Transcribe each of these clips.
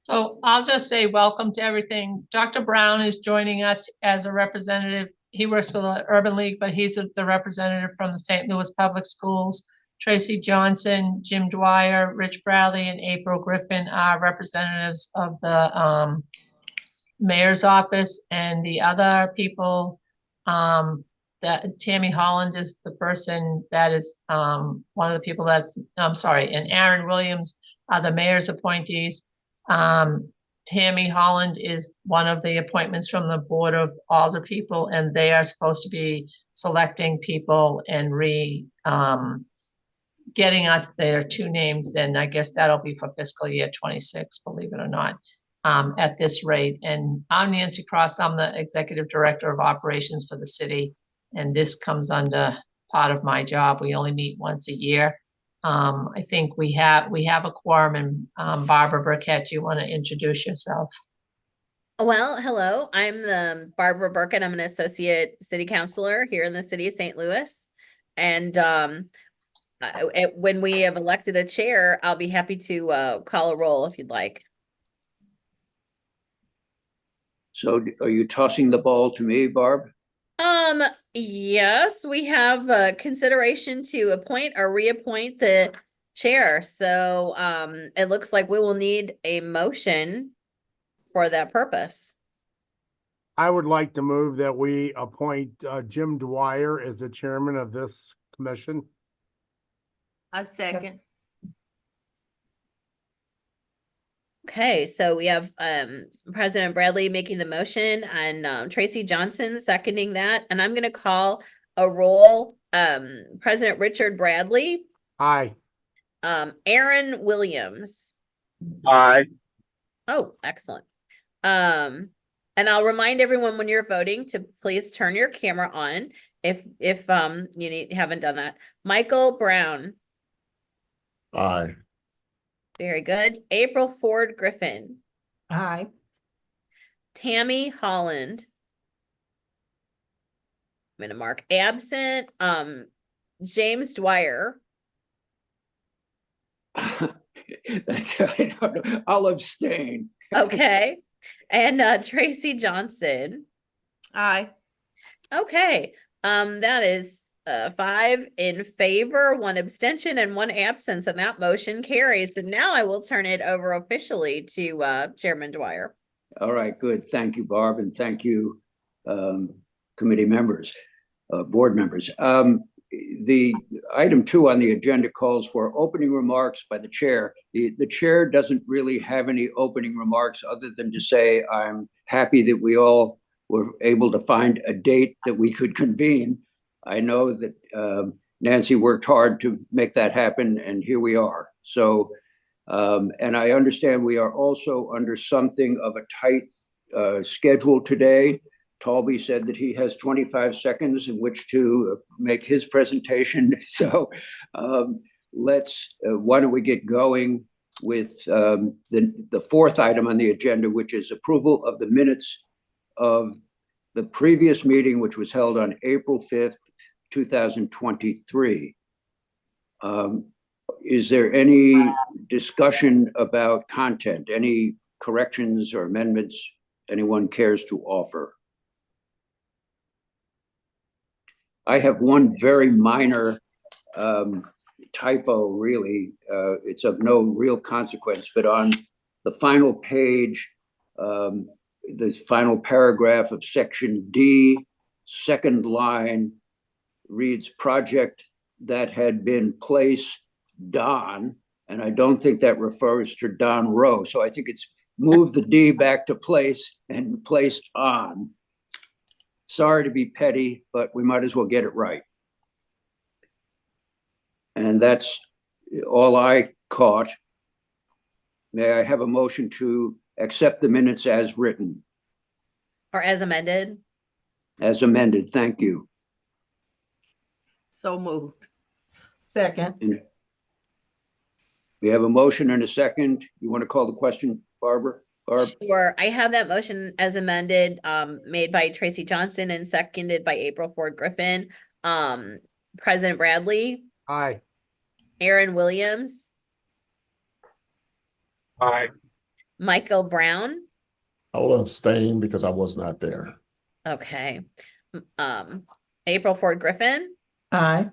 So I'll just say welcome to everything. Dr. Brown is joining us as a representative. He works for the Urban League, but he's the representative from the St. Louis Public Schools. Tracy Johnson, Jim Dwyer, Rich Bradley, and April Griffin are representatives of the mayor's office, and the other people, that Tammy Holland is the person that is one of the people that's, I'm sorry, and Aaron Williams are the mayor's appointees. Tammy Holland is one of the appointments from the Board of Alder people, and they are supposed to be selecting people and getting us their two names. Then I guess that'll be for fiscal year 26, believe it or not, at this rate. And I'm Nancy Cross. I'm the Executive Director of Operations for the city, and this comes under part of my job. We only meet once a year. I think we have a quorum, and Barbara Burkett, you want to introduce yourself? Well, hello, I'm the Barbara Burkett. I'm an associate city councilor here in the city of St. Louis. And when we have elected a chair, I'll be happy to call a roll if you'd like. So are you tossing the ball to me, Barb? Yes, we have consideration to appoint or reappoint the chair. So it looks like we will need a motion for that purpose. I would like to move that we appoint Jim Dwyer as the chairman of this commission. A second. Okay, so we have President Bradley making the motion and Tracy Johnson seconding that. And I'm going to call a roll. President Richard Bradley. Aye. Aaron Williams. Aye. Oh, excellent. And I'll remind everyone when you're voting to please turn your camera on if you haven't done that. Michael Brown. Aye. Very good. April Ford Griffin. Aye. Tammy Holland. I'm gonna mark absent. James Dwyer. That's, I don't know. I'll abstain. Okay. And Tracy Johnson. Aye. Okay. That is 5 in favor, 1 abstention, and 1 absence, and that motion carries. So now I will turn it over officially to Chairman Dwyer. All right, good. Thank you, Barb, and thank you, committee members, board members. The item 2 on the agenda calls for opening remarks by the chair. The chair doesn't really have any opening remarks other than to say, I'm happy that we all were able to find a date that we could convene. I know that Nancy worked hard to make that happen, and here we are. So, and I understand we are also under something of a tight schedule today. Talby said that he has 25 seconds in which to make his presentation. So why don't we get going with the 4th item on the agenda, which is approval of the minutes of the previous meeting, which was held on April 5th, 2023. Is there any discussion about content, any corrections or amendments anyone cares to offer? I have one very minor typo, really. It's of no real consequence, but on the final page, the final paragraph of section D, 2nd line, reads project that had been placed Don, and I don't think that refers to Don Rowe. So I think it's moved the D back to place and placed on. Sorry to be petty, but we might as well get it right. And that's all I caught. May I have a motion to accept the minutes as written? Or as amended? As amended, thank you. So moved. Second. And we have a motion and a second. You want to call the question, Barbara? Barb? Sure. I have that motion as amended, made by Tracy Johnson and seconded by April Ford Griffin. President Bradley. Aye. Aaron Williams. Aye. Michael Brown. I will abstain because I was not there. Okay. April Ford Griffin. Aye.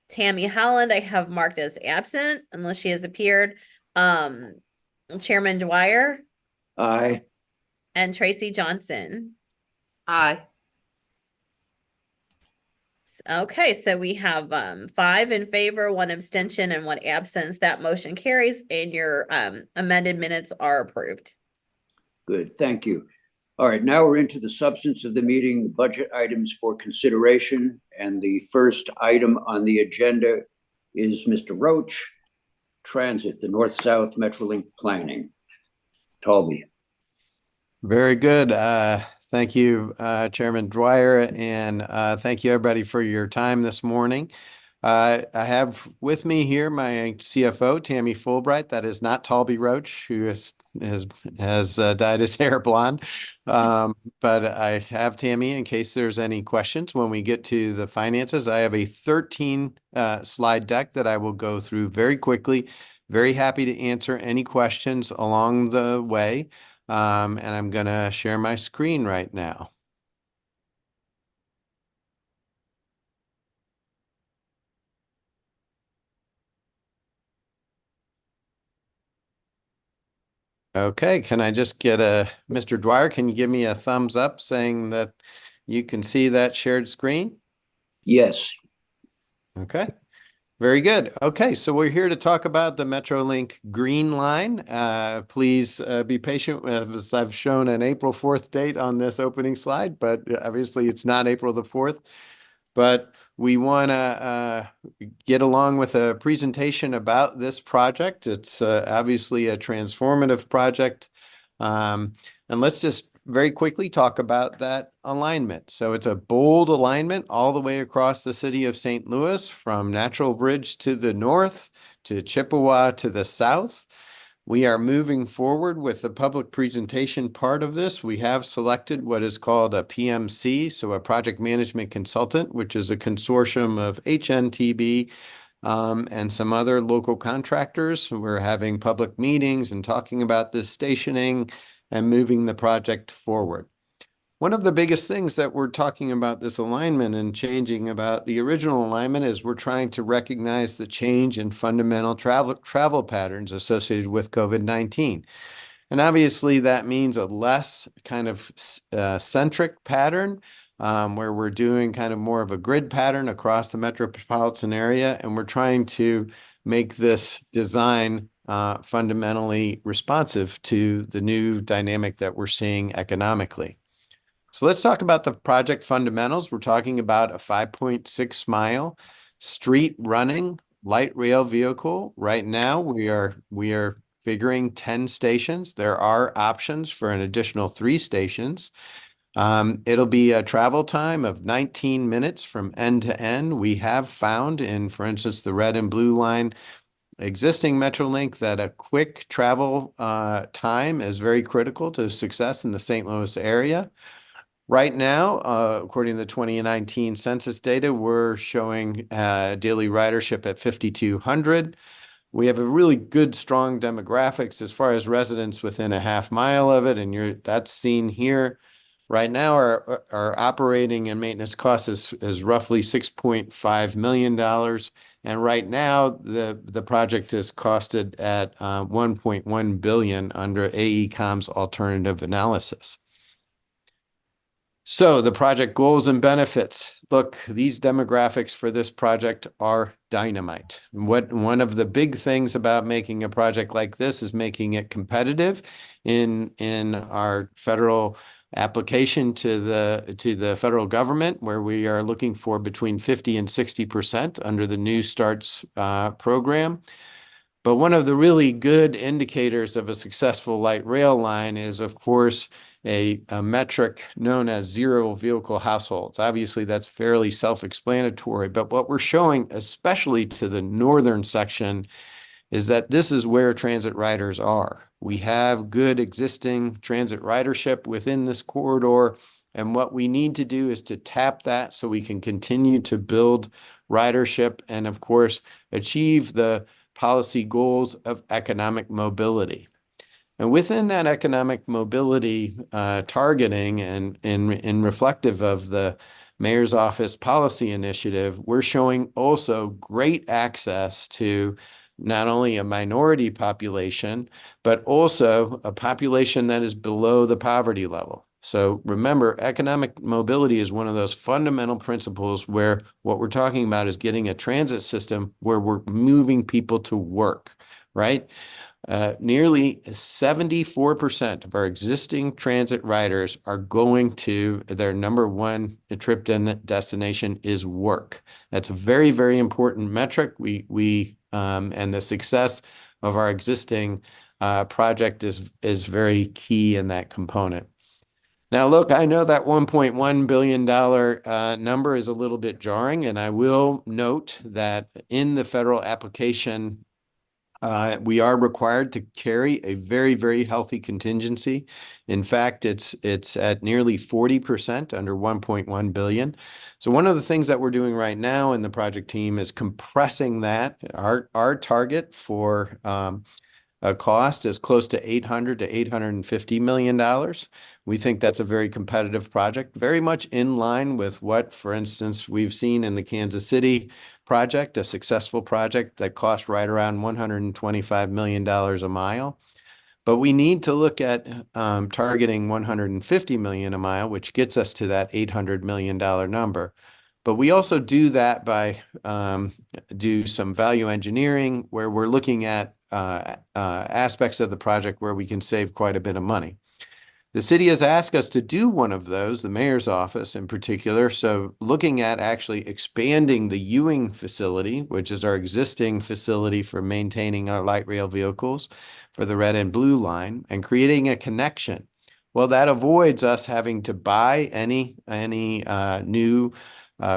Tammy Holland, I have marked as absent unless she has appeared. Chairman Dwyer Aye. and Tracy Johnson. Aye. Okay, so we have 5 in favor, 1 abstention, and 1 absence. That motion carries, and your amended minutes are approved. Good, thank you. All right, now we're into the substance of the meeting, the budget items for consideration. And the first item on the agenda is Mr. Roach, Transit, the North-South Metrolink Planning. Talby. Very good. Thank you, Chairman Dwyer, and thank you everybody for your time this morning. I have with me here my CFO, Tammy Fulbright. That is not Talby Roach, who has dyed his hair blonde. But I have Tammy in case there's any questions when we get to the finances. I have a 13 slide deck that I will go through very quickly. Very happy to answer any questions along the way. And I'm going to share my screen right now. Okay, can I just get Mr. Dwyer, can you give me a thumbs up saying that you can see that shared screen? Yes. Okay, very good. Okay, so we're here to talk about the Metrolink Green Line. Please be patient as I've shown an April 4th date on this opening slide, but obviously it's not April the 4th. But we want to get along with a presentation about this project. It's obviously a transformative project. And let's just very quickly talk about that alignment. So it's a bold alignment all the way across the city of St. Louis, from Natural Bridge to the north to Chippewa to the south. We are moving forward with the public presentation part of this. We have selected what is called a PMC, so a project management consultant, which is a consortium of HNTB and some other local contractors. We're having public meetings and talking about this stationing and moving the project forward. One of the biggest things that we're talking about this alignment and changing about the original alignment is we're trying to recognize the change in fundamental travel patterns associated with COVID-19. And obviously that means a less kind of centric pattern where we're doing kind of more of a grid pattern across the metropolitan area. And we're trying to make this design fundamentally responsive to the new dynamic that we're seeing economically. So let's talk about the project fundamentals. We're talking about a 5.6 mile street running light rail vehicle. Right now, we are figuring 10 stations. There are options for an additional 3 stations. It'll be a travel time of 19 minutes from end to end. We have found in, for instance, the red and blue line existing Metrolink that a quick travel time is very critical to success in the St. Louis area. Right now, according to the 2019 census data, we're showing daily ridership at 5,200. We have a really good, strong demographics as far as residents within a half mile of it, and that's seen here. Right now, our operating and maintenance cost is roughly $6.5 million. And right now, the project is costed at $1.1 billion under AECOM's alternative analysis. So the project goals and benefits. Look, these demographics for this project are dynamite. One of the big things about making a project like this is making it competitive in our federal application to the federal government, where we are looking for between 50 and 60% under the New Starts program. But one of the really good indicators of a successful light rail line is, of course, a metric known as zero vehicle households. Obviously, that's fairly self-explanatory, but what we're showing, especially to the northern section, is that this is where transit riders are. We have good existing transit ridership within this corridor, and what we need to do is to tap that so we can continue to build ridership and, of course, achieve the policy goals of economic mobility. And within that economic mobility targeting and in reflective of the Mayor's Office policy initiative, we're showing also great access to not only a minority population, but also a population that is below the poverty level. So remember, economic mobility is one of those fundamental principles where what we're talking about is getting a transit system where we're moving people to work, right? Nearly 74% of our existing transit riders are going to their number one trip destination is work. That's a very, very important metric. And the success of our existing project is very key in that component. Now, look, I know that $1.1 billion number is a little bit jarring, and I will note that in the federal application, we are required to carry a very, very healthy contingency. In fact, it's at nearly 40% under 1.1 billion. So one of the things that we're doing right now in the project team is compressing that. Our target for a cost is close to $800 to $850 million. We think that's a very competitive project, very much in line with what, for instance, we've seen in the Kansas City project, a successful project that cost right around $125 million a mile. But we need to look at targeting $150 million a mile, which gets us to that $800 million number. But we also do that by do some value engineering where we're looking at aspects of the project where we can save quite a bit of money. The city has asked us to do one of those, the mayor's office in particular. So looking at actually expanding the Ewing facility, which is our existing facility for maintaining our light rail vehicles for the red and blue line, and creating a connection. Well, that avoids us having to buy any new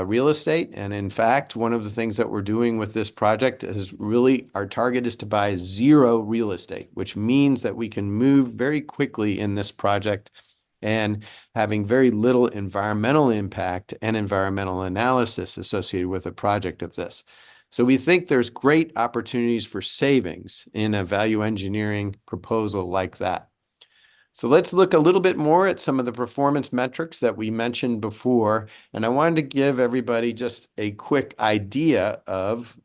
real estate. And in fact, one of the things that we're doing with this project is really our target is to buy zero real estate, which means that we can move very quickly in this project and having very little environmental impact and environmental analysis associated with a project of this. So we think there's great opportunities for savings in a value engineering proposal like that. So let's look a little bit more at some of the performance metrics that we mentioned before. And I wanted to give everybody just a quick idea of,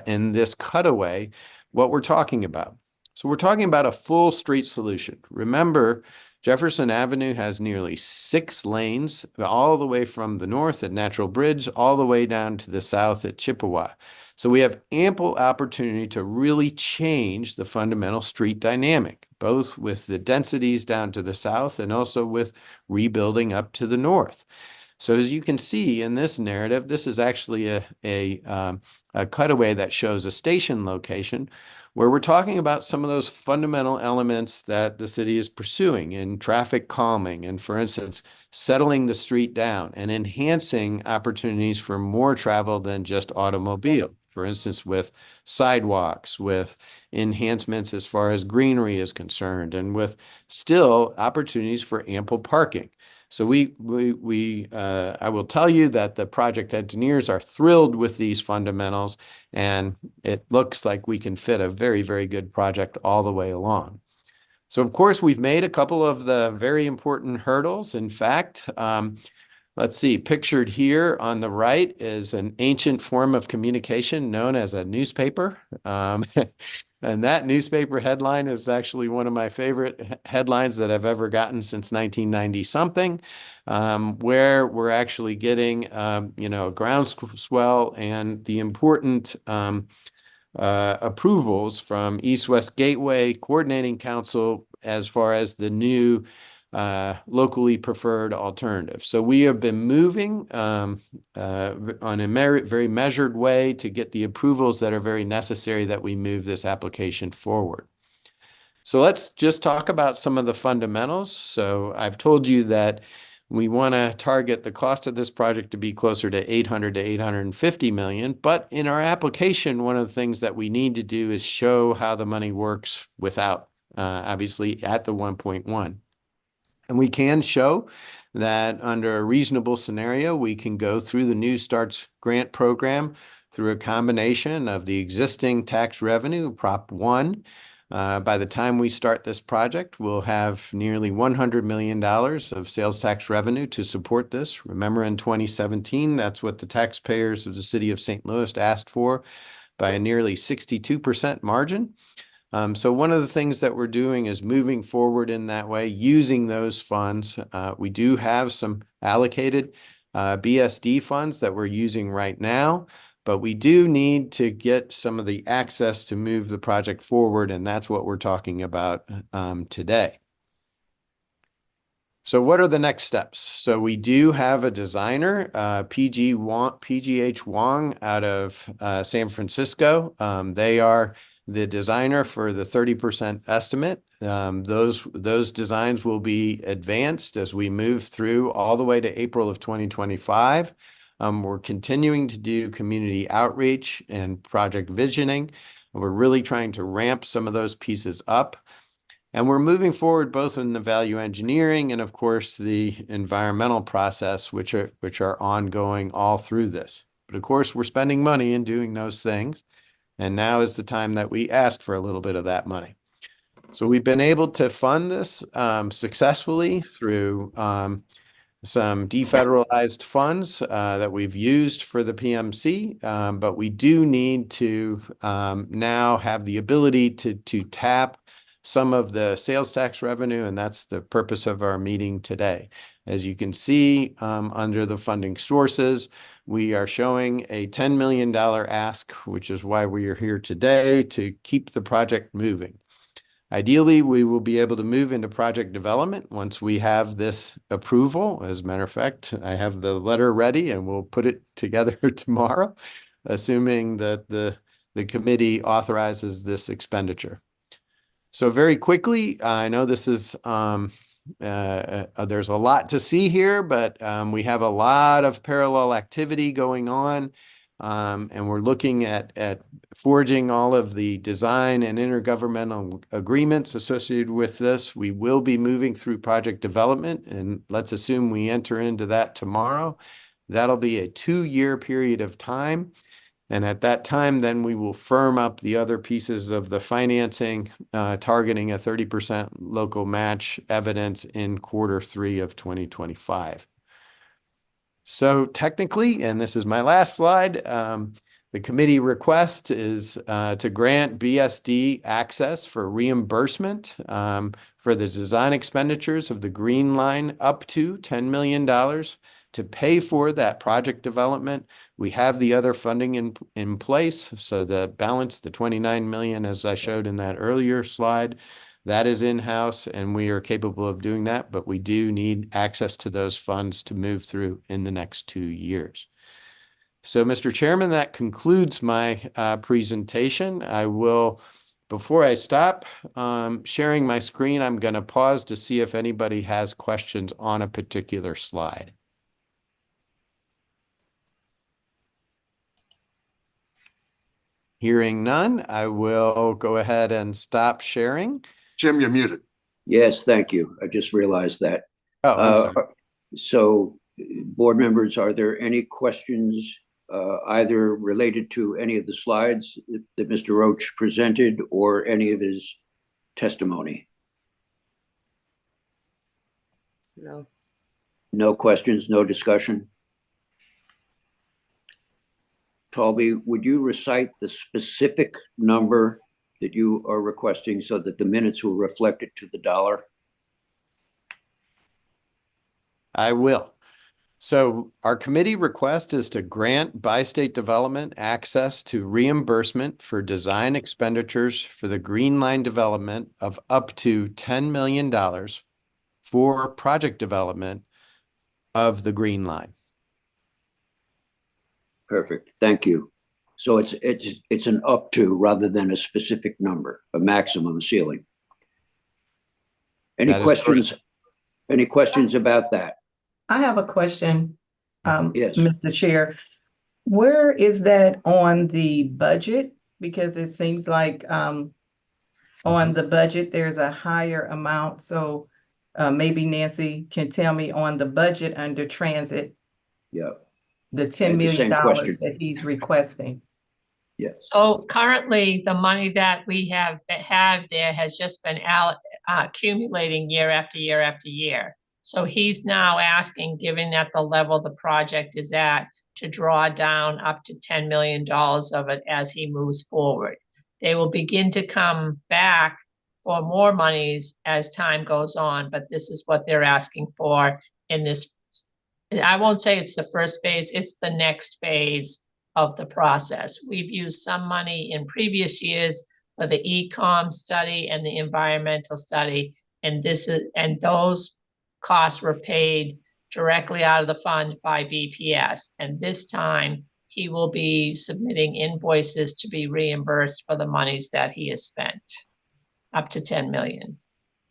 in this cutaway, what we're talking about. So we're talking about a full street solution. Remember, Jefferson Avenue has nearly 6 lanes, all the way from the north at Natural Bridge, all the way down to the south at Chippewa. So we have ample opportunity to really change the fundamental street dynamic, both with the densities down to the south and also with rebuilding up to the north. So as you can see in this narrative, this is actually a cutaway that shows a station location where we're talking about some of those fundamental elements that the city is pursuing in traffic calming and, for instance, settling the street down and enhancing opportunities for more travel than just automobile. For instance, with sidewalks, with enhancements as far as greenery is concerned, and with still opportunities for ample parking. So I will tell you that the project engineers are thrilled with these fundamentals, and it looks like we can fit a very, very good project all the way along. So of course, we've made a couple of the very important hurdles. In fact, let's see, pictured here on the right is an ancient form of communication known as a newspaper. And that newspaper headline is actually one of my favorite headlines that I've ever gotten since 1990 something, where we're actually getting, a groundswell and the important approvals from East-West Gateway Coordinating Council as far as the new locally preferred alternative. So we have been moving on a very measured way to get the approvals that are very necessary that we move this application forward. So let's just talk about some of the fundamentals. So I've told you that we want to target the cost of this project to be closer to 800 to 850 million. But in our application, one of the things that we need to do is show how the money works without, obviously, at the 1.1. And we can show that under a reasonable scenario, we can go through the New Starts grant program through a combination of the existing tax revenue, Prop 1, By the time we start this project, we'll have nearly $100 million of sales tax revenue to support this. Remember, in 2017, that's what the taxpayers of the city of St. Louis asked for by a nearly 62% margin. So one of the things that we're doing is moving forward in that way, using those funds. We do have some allocated BSD funds that we're using right now, but we do need to get some of the access to move the project forward, and that's what we're talking about today. So what are the next steps? So we do have a designer, PGH Wong out of San Francisco. They are the designer for the 30% estimate. Those designs will be advanced as we move through all the way to April of 2025. We're continuing to do community outreach and project visioning. We're really trying to ramp some of those pieces up. And we're moving forward both in the value engineering and, of course, the environmental process, which are ongoing all through this. But of course, we're spending money in doing those things. And now is the time that we ask for a little bit of that money. So we've been able to fund this successfully through some defederalized funds that we've used for the PMC, but we do need to now have the ability to tap some of the sales tax revenue, and that's the purpose of our meeting today. As you can see, under the funding sources, we are showing a $10 million ask, which is why we are here today, to keep the project moving. Ideally, we will be able to move into project development once we have this approval. As a matter of fact, I have the letter ready and we'll put it together tomorrow, assuming that the committee authorizes this expenditure. So very quickly, I know this is, there's a lot to see here, but we have a lot of parallel activity going on. And we're looking at forging all of the design and intergovernmental agreements associated with this. We will be moving through project development, and let's assume we enter into that tomorrow. That'll be a 2-year period of time. And at that time, then we will firm up the other pieces of the financing, targeting a 30% local match evidence in Q3 of 2025. So technically, and this is my last slide, the committee request is to grant BSD access for reimbursement for the design expenditures of the Green Line up to $10 million to pay for that project development. We have the other funding in place. So the balance, the 29 million, as I showed in that earlier slide, that is in-house and we are capable of doing that, but we do need access to those funds to move through in the next 2 years. So, Mr. Chairman, that concludes my presentation. I will, before I stop sharing my screen, I'm going to pause to see if anybody has questions on a particular slide. Hearing none, I will go ahead and stop sharing. Jim, you're muted. Yes, thank you. I just realized that. Oh, I'm sorry. So, board members, are there any questions either related to any of the slides that Mr. Roach presented or any of his testimony? No. No questions, no discussion? Talby, would you recite the specific number that you are requesting so that the minutes will reflect it to the dollar? I will. So our committee request is to grant Bi-State Development access to reimbursement for design expenditures for the Green Line development of up to $10 million for project development of the Green Line. Perfect, thank you. So it's an up to rather than a specific number, a maximum ceiling. Any That is questions? correct. Any questions about that? I have a question, Yes. Mr. Chair. Where is that on the budget? Because it seems like on the budget, there's a higher amount. So maybe Nancy can tell me on the budget under transit, Yeah. the I had $10 the same million question. that he's requesting. Yes. So currently, the money that we have had there has just been accumulating year after year after year. So he's now asking, given that the level the project is at, to draw down up to $10 million of it as he moves forward. They will begin to come back for more monies as time goes on, but this is what they're asking for in this. I won't say it's the first phase, it's the next phase of the process. We've used some money in previous years for the e-com study and the environmental study, and those costs were paid directly out of the fund by BPS. And this time he will be submitting invoices to be reimbursed for the monies that he has spent, up to 10 million.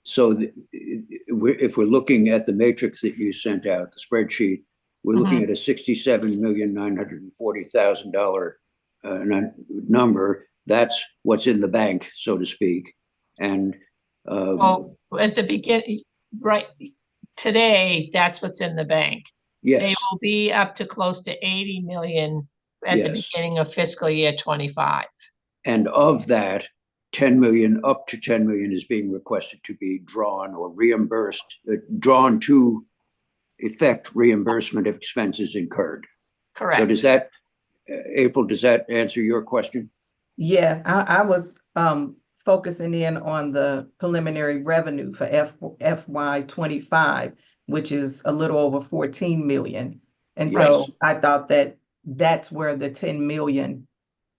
So if we're looking at the matrix that you sent out, the spreadsheet, we're looking at a $67,940,000 number. That's what's in the bank, so to speak. And Well, at the beginning, right, today, that's what's in the bank. They yes, will be up to close to 80 million at the Yes. beginning of fiscal year 25. and of that, 10 million, up to 10 million is being requested to be drawn or reimbursed, drawn to effect reimbursement of expenses incurred. So Correct. does that, April, does that answer your question? Yeah, I was focusing in on the preliminary revenue for FY 25, which is a little over 14 million. And so Yes. I thought that's where the 10 million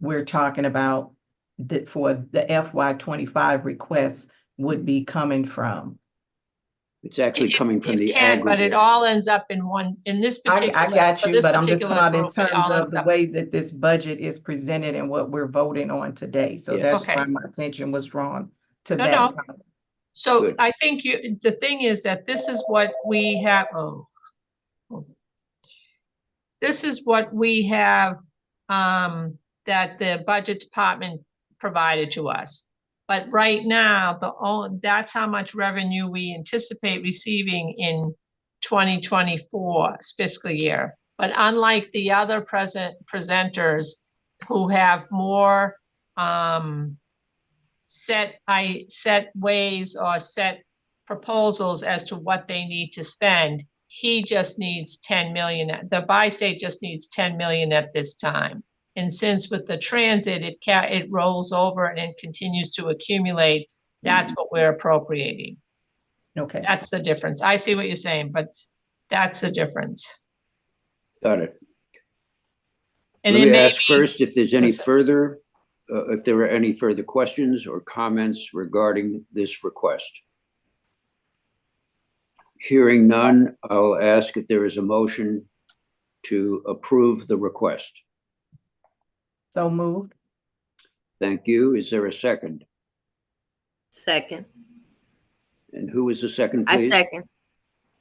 we're talking about that for the FY 25 request would be coming from. It's actually coming from It the can, but it aggregate. all ends up in one, in this particular. I got for you, this but I'm just particular talking in group, it terms all of ends the up- way that this budget is presented and what we're voting on today. So Yes. that's Okay. why my attention was drawn to No, that. no. So Good. I think the thing is that this is what we have, this is what we have, that the budget department provided to us. But right now, that's how much revenue we anticipate receiving in 2024 fiscal year. But unlike the other presenters who have more, set ways or set proposals as to what they need to spend, he just needs 10 million. The bi-state just needs 10 million at this time. And since with the transit, it rolls over and it continues to accumulate, that's what we're appropriating. Okay. That's the difference. I see what you're saying, but that's the difference. Got it. And Let it me may ask be- first if there's any Yes, sir. further, if there are any further questions or comments regarding this request. Hearing none, I'll ask if there is a motion to approve the request. So moved. Thank you. Is there a second? Second. And who is the second, I please? second.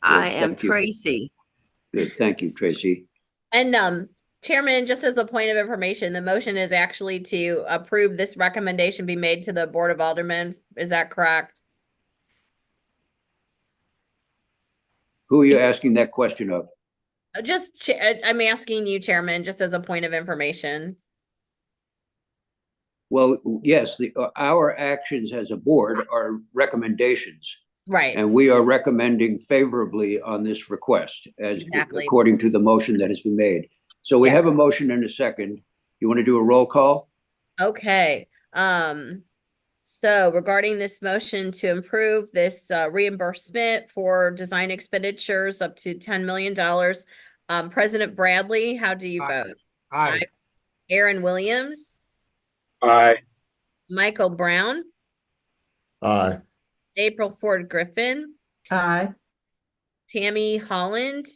I am thank you. Tracy. Good, thank you, Tracy. And Chairman, just as a point of information, the motion is actually to approve this recommendation be made to the Board of Aldermen. Is that correct? Who are you asking that question of? I'm asking you, Chairman, just as a point of information. Well, yes, our actions as a board are recommendations, Right. and we are recommending favorably on this request as Exactly. according to the motion that has been made. So we Yes. have a motion and a second. You want to do a roll call? Okay, so regarding this motion to improve this reimbursement for design expenditures up to $10 million, President Bradley, how do you Aye. vote? Aye. Aaron Williams, Aye. Michael Brown, Aye. April Ford Griffin, Aye. Tammy Holland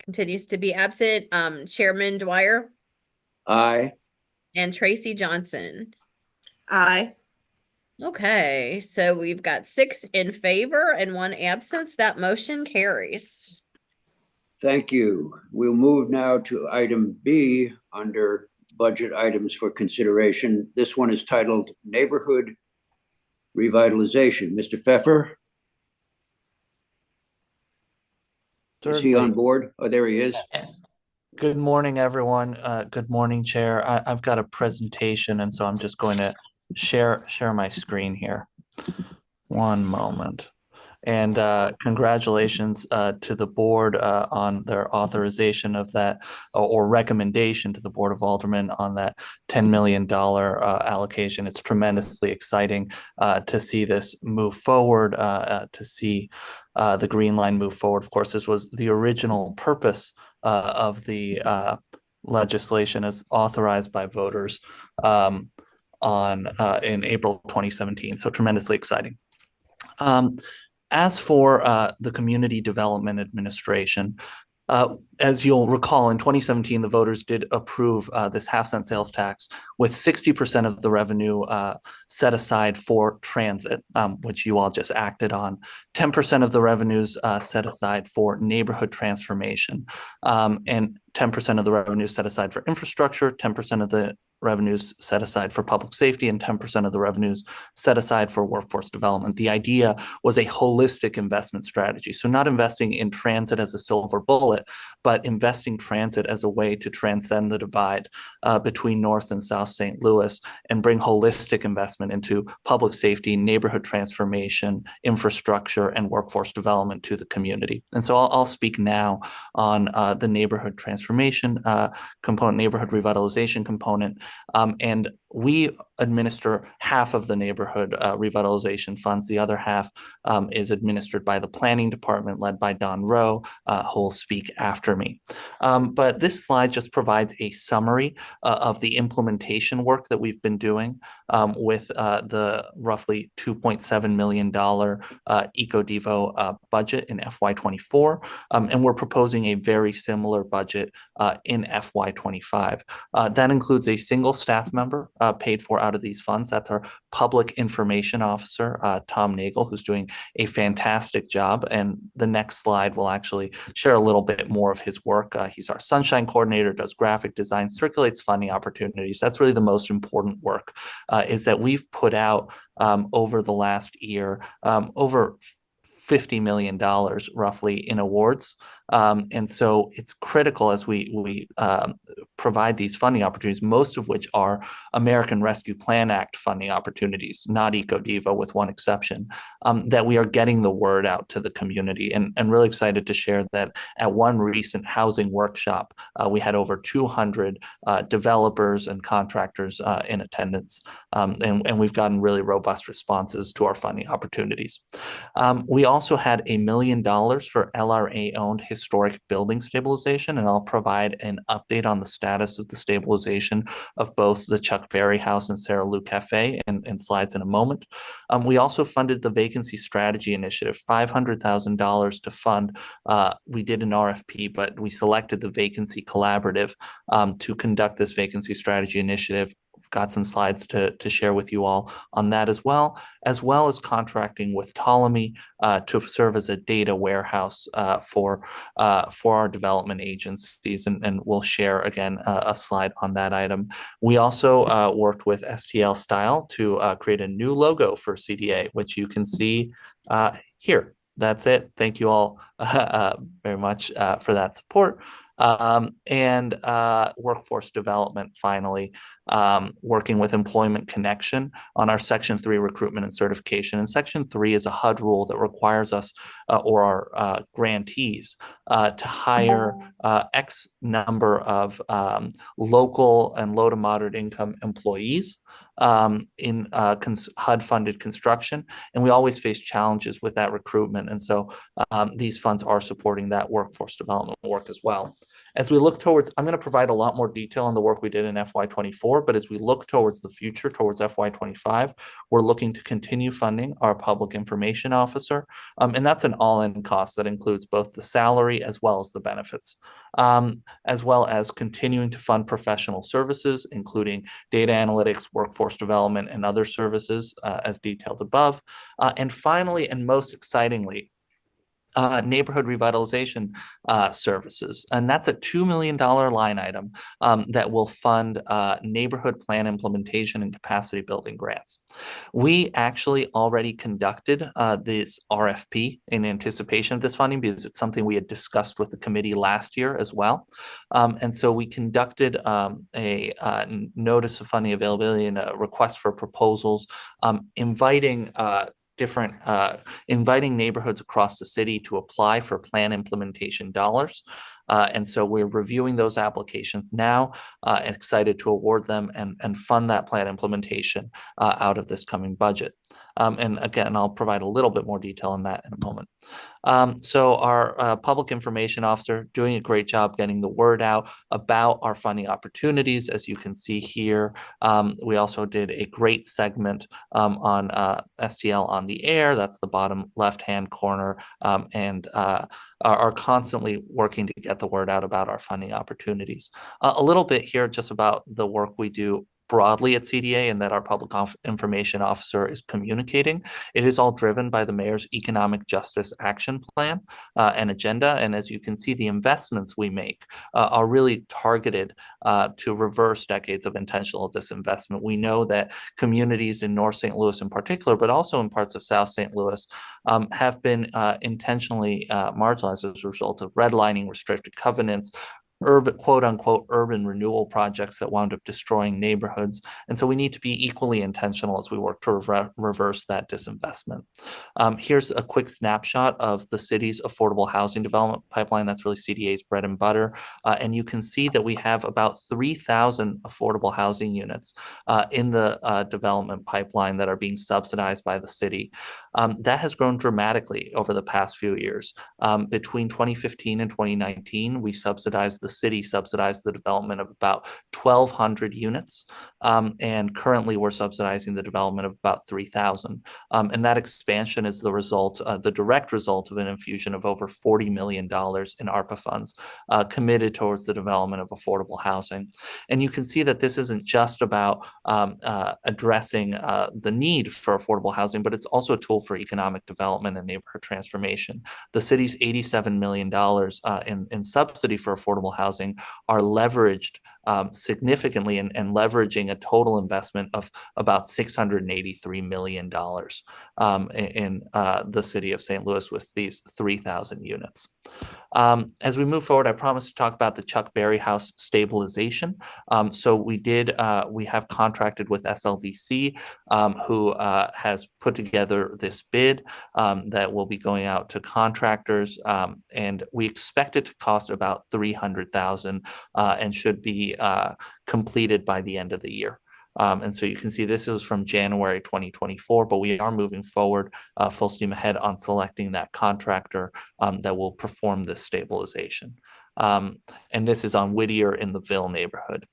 continues to be absent, Chairman Dwyer, Aye. and Tracy Johnson. Aye. Okay, so we've got 6 in favor and 1 absence. That motion carries. Thank you. We'll move now to item B under budget items for consideration. This one is titled Neighborhood Revitalization. Mr. Pfeffer? Is he on board? Oh, there he is. Yes. Good morning, everyone. Good morning, Chair. I've got a presentation, and so I'm just going to share my screen here. One moment. And congratulations to the board on their authorization of that or recommendation to the Board of Aldermen on that $10 million allocation. It's tremendously exciting to see this move forward, to see the Green Line move forward. Of course, this was the original purpose of the legislation as authorized by voters in April 2017. So tremendously exciting. As for the Community Development Administration, as you'll recall, in 2017, the voters did approve this half-cent sales tax with 60% of the revenue set aside for transit, which you all just acted on, 10% of the revenues set aside for neighborhood transformation, and 10% of the revenues set aside for infrastructure, 10% of the revenues set aside for public safety, and 10% of the revenues set aside for workforce development. The idea was a holistic investment strategy. So not investing in transit as a silver bullet, but investing transit as a way to transcend the divide between North and South St. Louis and bring holistic investment into public safety, neighborhood transformation, infrastructure, and workforce development to the community. And so I'll speak now on the neighborhood transformation component, neighborhood revitalization component. And we administer half of the neighborhood revitalization funds. The other half is administered by the planning department led by Don Rowe, who will speak after me. But this slide just provides a summary of the implementation work that we've been doing with the roughly $2.7 million EcoDevo budget in FY24. And we're proposing a very similar budget in FY25. That includes a single staff member paid for out of these funds. That's our public information officer, Tom Nagel, who's doing a fantastic job. And the next slide will actually share a little bit more of his work. He's our sunshine coordinator, does graphic design, circulates funding opportunities. That's really the most important work, is that we've put out over the last year over $50 million roughly in awards. And so it's critical as we provide these funding opportunities, most of which are American Rescue Plan Act funding opportunities, not EcoDevo with one exception, that we are getting the word out to the community. And really excited to share that at one recent housing workshop, we had over 200 developers and contractors in attendance. And we've gotten really robust responses to our funding opportunities. We also had $1 million for LRA-owned historic building stabilization, and I'll provide an update on the status of the stabilization of both the Chuck Berry House and Sarah Lou Cafe in slides in a moment. We also funded the Vacancy Strategy Initiative, $500,000 to fund. We did an RFP, but we selected the Vacancy Collaborative to conduct this Vacancy Strategy Initiative. We've got some slides to share with you all on that as well as contracting with Ptolemy to serve as a data warehouse for our development agencies. And we'll share again a slide on that item. We also worked with STL Style to create a new logo for CDA, which you can see here. That's it. Thank you all very much for that support. And workforce development, finally, working with Employment Connection on our Section 3 recruitment and certification. And Section 3 is a HUD rule that requires us or our grantees to hire X number of local and low to moderate income employees in HUD-funded construction. And we always face challenges with that recruitment. And so these funds are supporting that workforce development work as well. As we look towards, I'm going to provide a lot more detail on the work we did in FY24, but as we look towards the future, towards FY25, we're looking to continue funding our public information officer. And that's an all-in cost that includes both the salary as well as the benefits, as well as continuing to fund professional services, including data analytics, workforce development, and other services as detailed above. And finally, and most excitingly, neighborhood revitalization services. And that's a $2 million line item that will fund neighborhood plan implementation and capacity building grants. We actually already conducted this RFP in anticipation of this funding because it's something we had discussed with the committee last year as well. And so we conducted a notice of funding availability and a request for proposals, inviting neighborhoods across the city to apply for plan implementation dollars. And so we're reviewing those applications now, and excited to award them and fund that plan implementation out of this coming budget. And again, I'll provide a little bit more detail on that in a moment. So our public information officer doing a great job getting the word out about our funding opportunities. As you can see here, we also did a great segment on STL on the air. That's the bottom left-hand corner, and are constantly working to get the word out about our funding opportunities. A little bit here just about the work we do broadly at CDA and that our public information officer is communicating. It is all driven by the mayor's economic justice action plan and agenda. And as you can see, the investments we make are really targeted to reverse decades of intentional disinvestment. We know that communities in North St. Louis in particular, but also in parts of South St. Louis, have been intentionally marginalized as a result of redlining, restricted covenants, urban, quote unquote, urban renewal projects that wound up destroying neighborhoods. And so we need to be equally intentional as we work to reverse that disinvestment. Here's a quick snapshot of the city's affordable housing development pipeline. That's really CDA's bread and butter. And you can see that we have about 3,000 affordable housing units in the development pipeline that are being subsidized by the city. That has grown dramatically over the past few years. Between 2015 and 2019, the city subsidized the development of about 1,200 units. And currently we're subsidizing the development of about 3,000. And that expansion is the result, the direct result of an infusion of over $40 million in ARPA funds committed towards the development of affordable housing. And you can see that this isn't just about addressing the need for affordable housing, but it's also a tool for economic development and neighborhood transformation. The city's $87 million in subsidy for affordable housing are leveraged significantly and leveraging a total investment of about $683 million in the city of St. Louis with these 3,000 units. As we move forward, I promised to talk about the Chuck Berry House stabilization. So we have contracted with SLDC, who has put together this bid that will be going out to contractors, and we expect it to cost about $300,000 and should be completed by the end of the year. And so you can see this is from January 2024, but we are moving forward full steam ahead on selecting that contractor that will perform this stabilization. And this is on Whittier in the Ville neighborhood.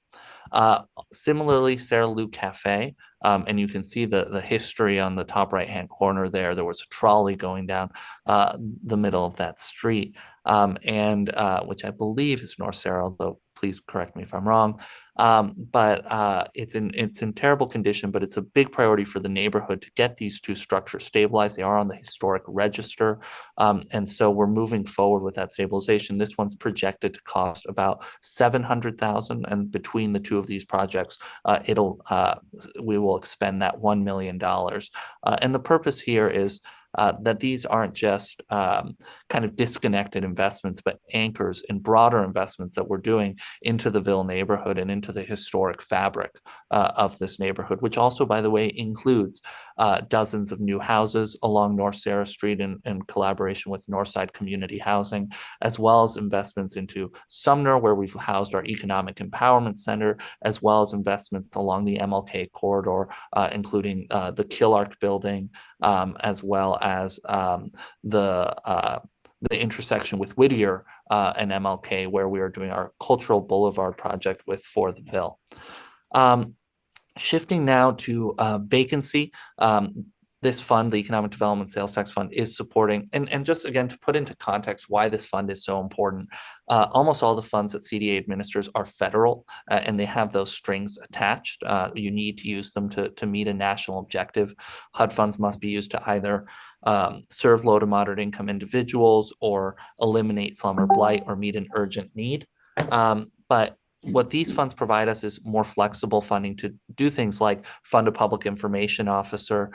Similarly, Sarah Lou Cafe, and you can see the history on the top right-hand corner there. There was a trolley going down the middle of that street, and which I believe is North Sarah, although please correct me if I'm wrong. But it's in terrible condition, but it's a big priority for the neighborhood to get these two structures stabilized. They are on the historic register. And so we're moving forward with that stabilization. This one's projected to cost about $700,000. And between the two of these projects, we will expend that $1 million. And the purpose here is that these aren't just kind of disconnected investments, but anchors and broader investments that we're doing into the Ville neighborhood and into the historic fabric of this neighborhood, which also, by the way, includes dozens of new houses along North Sarah Street in collaboration with Northside Community Housing, as well as investments into Sumner, where we've housed our Economic Empowerment Center, as well as investments along the MLK corridor, including the Killark building, as well as the intersection with Whittier and MLK, where we are doing our Cultural Boulevard project with For the Ville. Shifting now to vacancy. this fund, the Economic Development Sales Tax Fund, is supporting, and just again, to put into context why this fund is so important, almost all the funds that CDA administers are federal, and they have those strings attached. You need to use them to meet a national objective. HUD funds must be used to either serve low to moderate income individuals or eliminate slum or blight or meet an urgent need. But what these funds provide us is more flexible funding to do things like fund a public information officer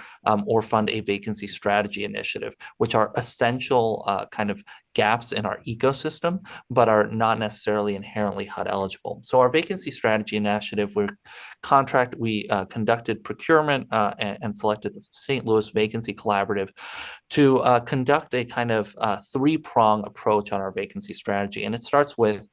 or fund a vacancy strategy initiative, which are essential kind of gaps in our ecosystem, but are not necessarily inherently HUD eligible. So our vacancy strategy initiative, we conducted procurement and selected the St. Louis Vacancy Collaborative to conduct a kind of three-prong approach on our vacancy strategy. And it starts with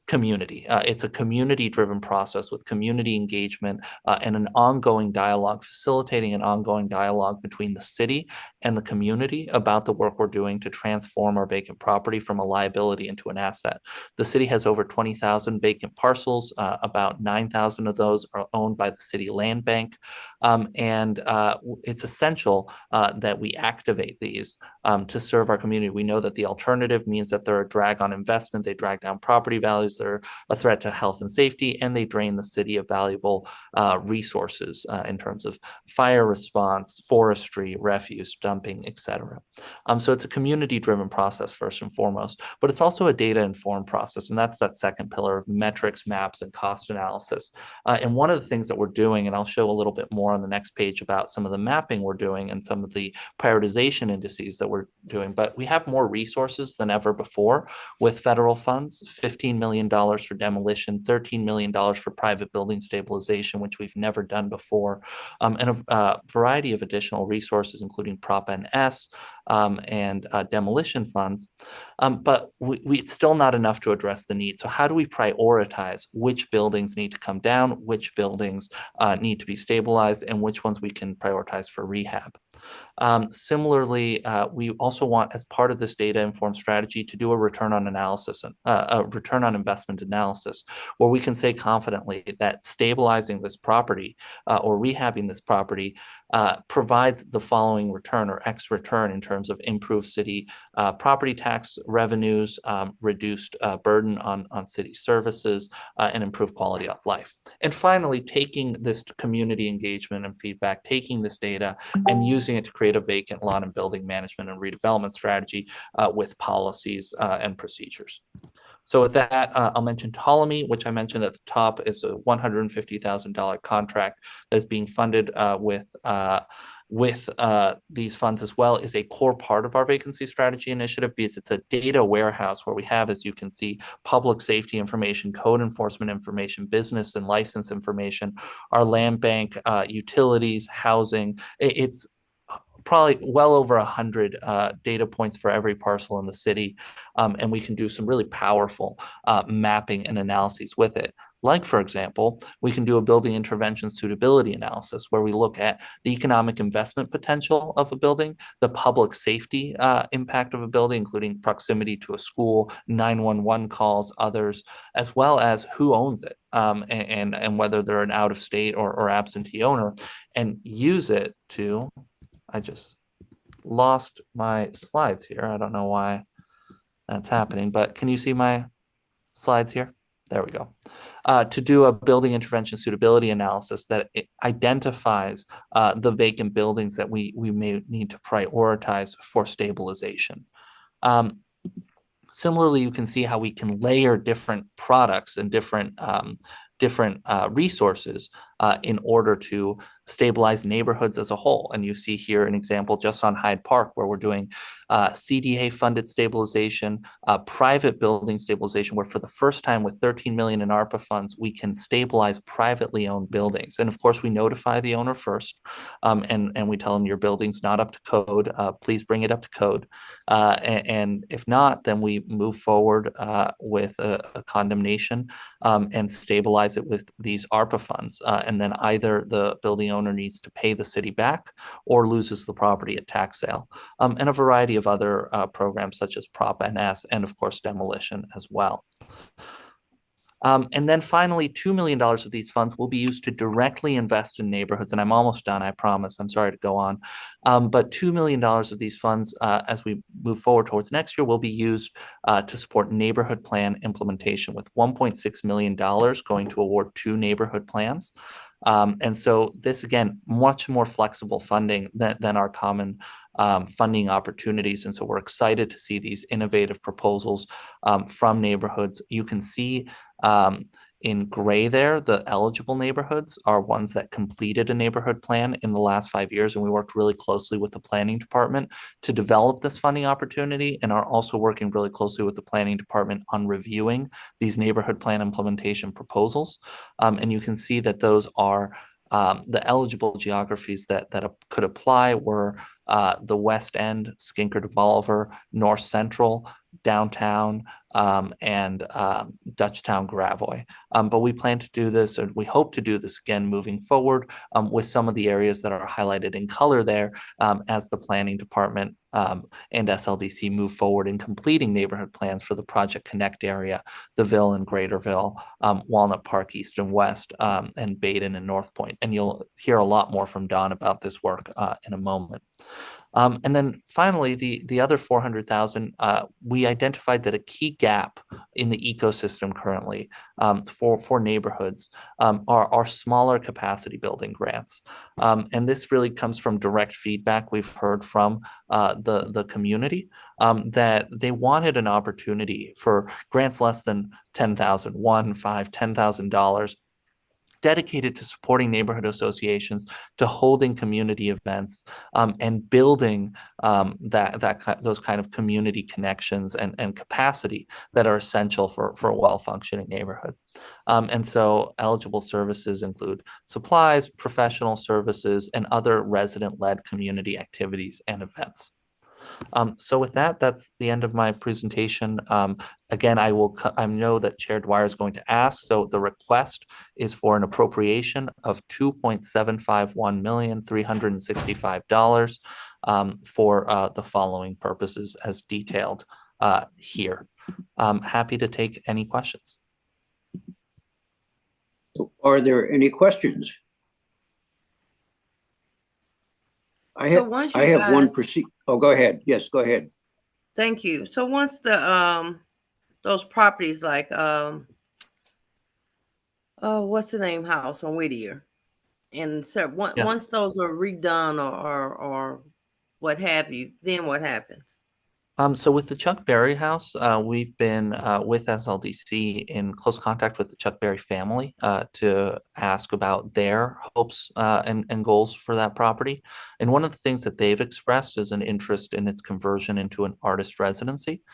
community. It's a community-driven process with community engagement and an ongoing dialogue, facilitating an ongoing dialogue between the city and the community about the work we're doing to transform our vacant property from a liability into an asset. The city has over 20,000 vacant parcels. About 9,000 of those are owned by the city land bank. And it's essential that we activate these to serve our community. We know that the alternative means that they're a drag on investment, they drag down property values, they're a threat to health and safety, and they drain the city of valuable resources in terms of fire response, forestry, refuse, dumping, etc. So it's a community-driven process first and foremost, but it's also a data-informed process, and that's that second pillar of metrics, maps, and cost analysis. And one of the things that we're doing, and I'll show a little bit more on the next page about some of the mapping we're doing and some of the prioritization indices that we're doing, but we have more resources than ever before with federal funds, $15 million for demolition, $13 million for private building stabilization, which we've never done before, and a variety of additional resources, including Prop NS and demolition funds. But it's still not enough to address the need. So how do we prioritize which buildings need to come down, which buildings need to be stabilized, and which ones we can prioritize for rehab? Similarly, we also want, as part of this data-informed strategy, to do a return on analysis and a return on investment analysis, where we can say confidently that stabilizing this property or rehabbing this property provides the following return or X return in terms of improved city property tax revenues, reduced burden on city services, and improved quality of life. And finally, taking this community engagement and feedback, taking this data and using it to create a vacant lot and building management and redevelopment strategy with policies and procedures. So with that, I'll mention Ptolemy, which I mentioned at the top, is a $150,000 contract that is being funded with these funds as well, is a core part of our vacancy strategy initiative because it's a data warehouse where we have, as you can see, public safety information, code enforcement information, business and license information, our land bank, utilities, housing. It's probably well over 100 data points for every parcel in the city. And we can do some really powerful mapping and analyses with it. Like, for example, we can do a building intervention suitability analysis where we look at the economic investment potential of a building, the public safety impact of a building, including proximity to a school, 911 calls, others, as well as who owns it and whether they're an out-of-state or absentee owner, and use it to, I just lost my slides here. I don't know why that's happening, but can you see my slides here? There we go. To do a building intervention suitability analysis that identifies the vacant buildings that we may need to prioritize for stabilization. Similarly, you can see how we can layer different products and different resources in order to stabilize neighborhoods as a whole. And you see here an example just on Hyde Park where we're doing CDA funded stabilization, private building stabilization, where for the first time with 13 million in ARPA funds, we can stabilize privately owned buildings. And of course, we notify the owner first and we tell them your building's not up to code, please bring it up to code. And if not, then we move forward with a condemnation and stabilize it with these ARPA funds. And then either the building owner needs to pay the city back or loses the property at tax sale, and a variety of other programs such as Prop NS and of course demolition as well. And then finally, $2 million of these funds will be used to directly invest in neighborhoods. And I'm almost done, I promise. I'm sorry to go on. But $2 million of these funds, as we move forward towards next year, will be used to support neighborhood plan implementation, with $1.6 million going to award 2 neighborhood plans. And so this, again, much more flexible funding than our common funding opportunities. And so we're excited to see these innovative proposals from neighborhoods. You can see in gray there, the eligible neighborhoods are ones that completed a neighborhood plan in the last 5 years. And we worked really closely with the planning department to develop this funding opportunity, and are also working really closely with the planning department on reviewing these neighborhood plan implementation proposals. And you can see that those are the eligible geographies that could apply were the West End, Skinker to Bolivar, North Central, Downtown, and Dutchtown, Gravois. But we plan to do this, and we hope to do this again moving forward with some of the areas that are highlighted in color there as the planning department and SLDC move forward in completing neighborhood plans for the Project Connect area, the Ville and Greaterville, Walnut Park East and West, and Baden and North Point. And you'll hear a lot more from Don about this work in a moment. And then finally, the other 400,000, we identified that a key gap in the ecosystem currently for neighborhoods are smaller capacity building grants. And this really comes from direct feedback we've heard from the community that they wanted an opportunity for grants less than $10,000, $1,000, $5,000, $10,000, dedicated to supporting neighborhood associations, to holding community events, and building those kind of community connections and capacity that are essential for a well-functioning neighborhood. And so eligible services include supplies, professional services, and other resident-led community activities and events. So with that, that's the end of my presentation. Again, I know that Chair Dwyer is going to ask, so the request is for an appropriation of $2.751,365 for the following purposes as detailed here. Happy to take any questions. Are there any questions? So once I you have one guys- Oh, go ahead. Yes, go ahead. Thank you. So once the those properties like what's the name house on Whittier, and so Yeah. once those are redone or what have you, then what happens? So with the Chuck Berry House, we've been with SLDC in close contact with the Chuck Berry family to ask about their hopes and goals for that property. And one of the things that they've expressed is an interest in its conversion into an artist residency.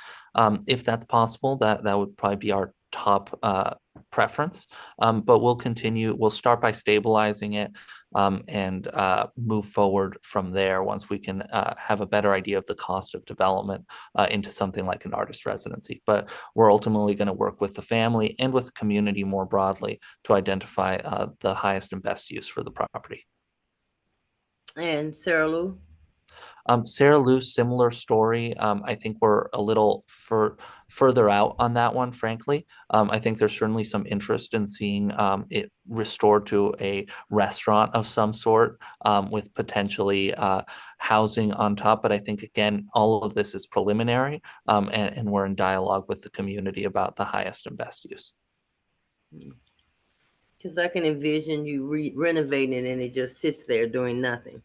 If that's possible, that would probably be our top preference. But we'll start by stabilizing it and move forward from there once we can have a better idea of the cost of development into something like an artist residency. But we're ultimately going to work with the family and with the community more broadly to identify the highest and best use for the property. And Sarah Lou? Sarah Lou, similar story. I think we're a little further out on that one, frankly. I think there's certainly some interest in seeing it restored to a restaurant of some sort with potentially housing on top. But I think, again, all of this is preliminary and we're in dialogue with the community about the highest and best use. Because I can envision you renovating and it just sits there doing nothing.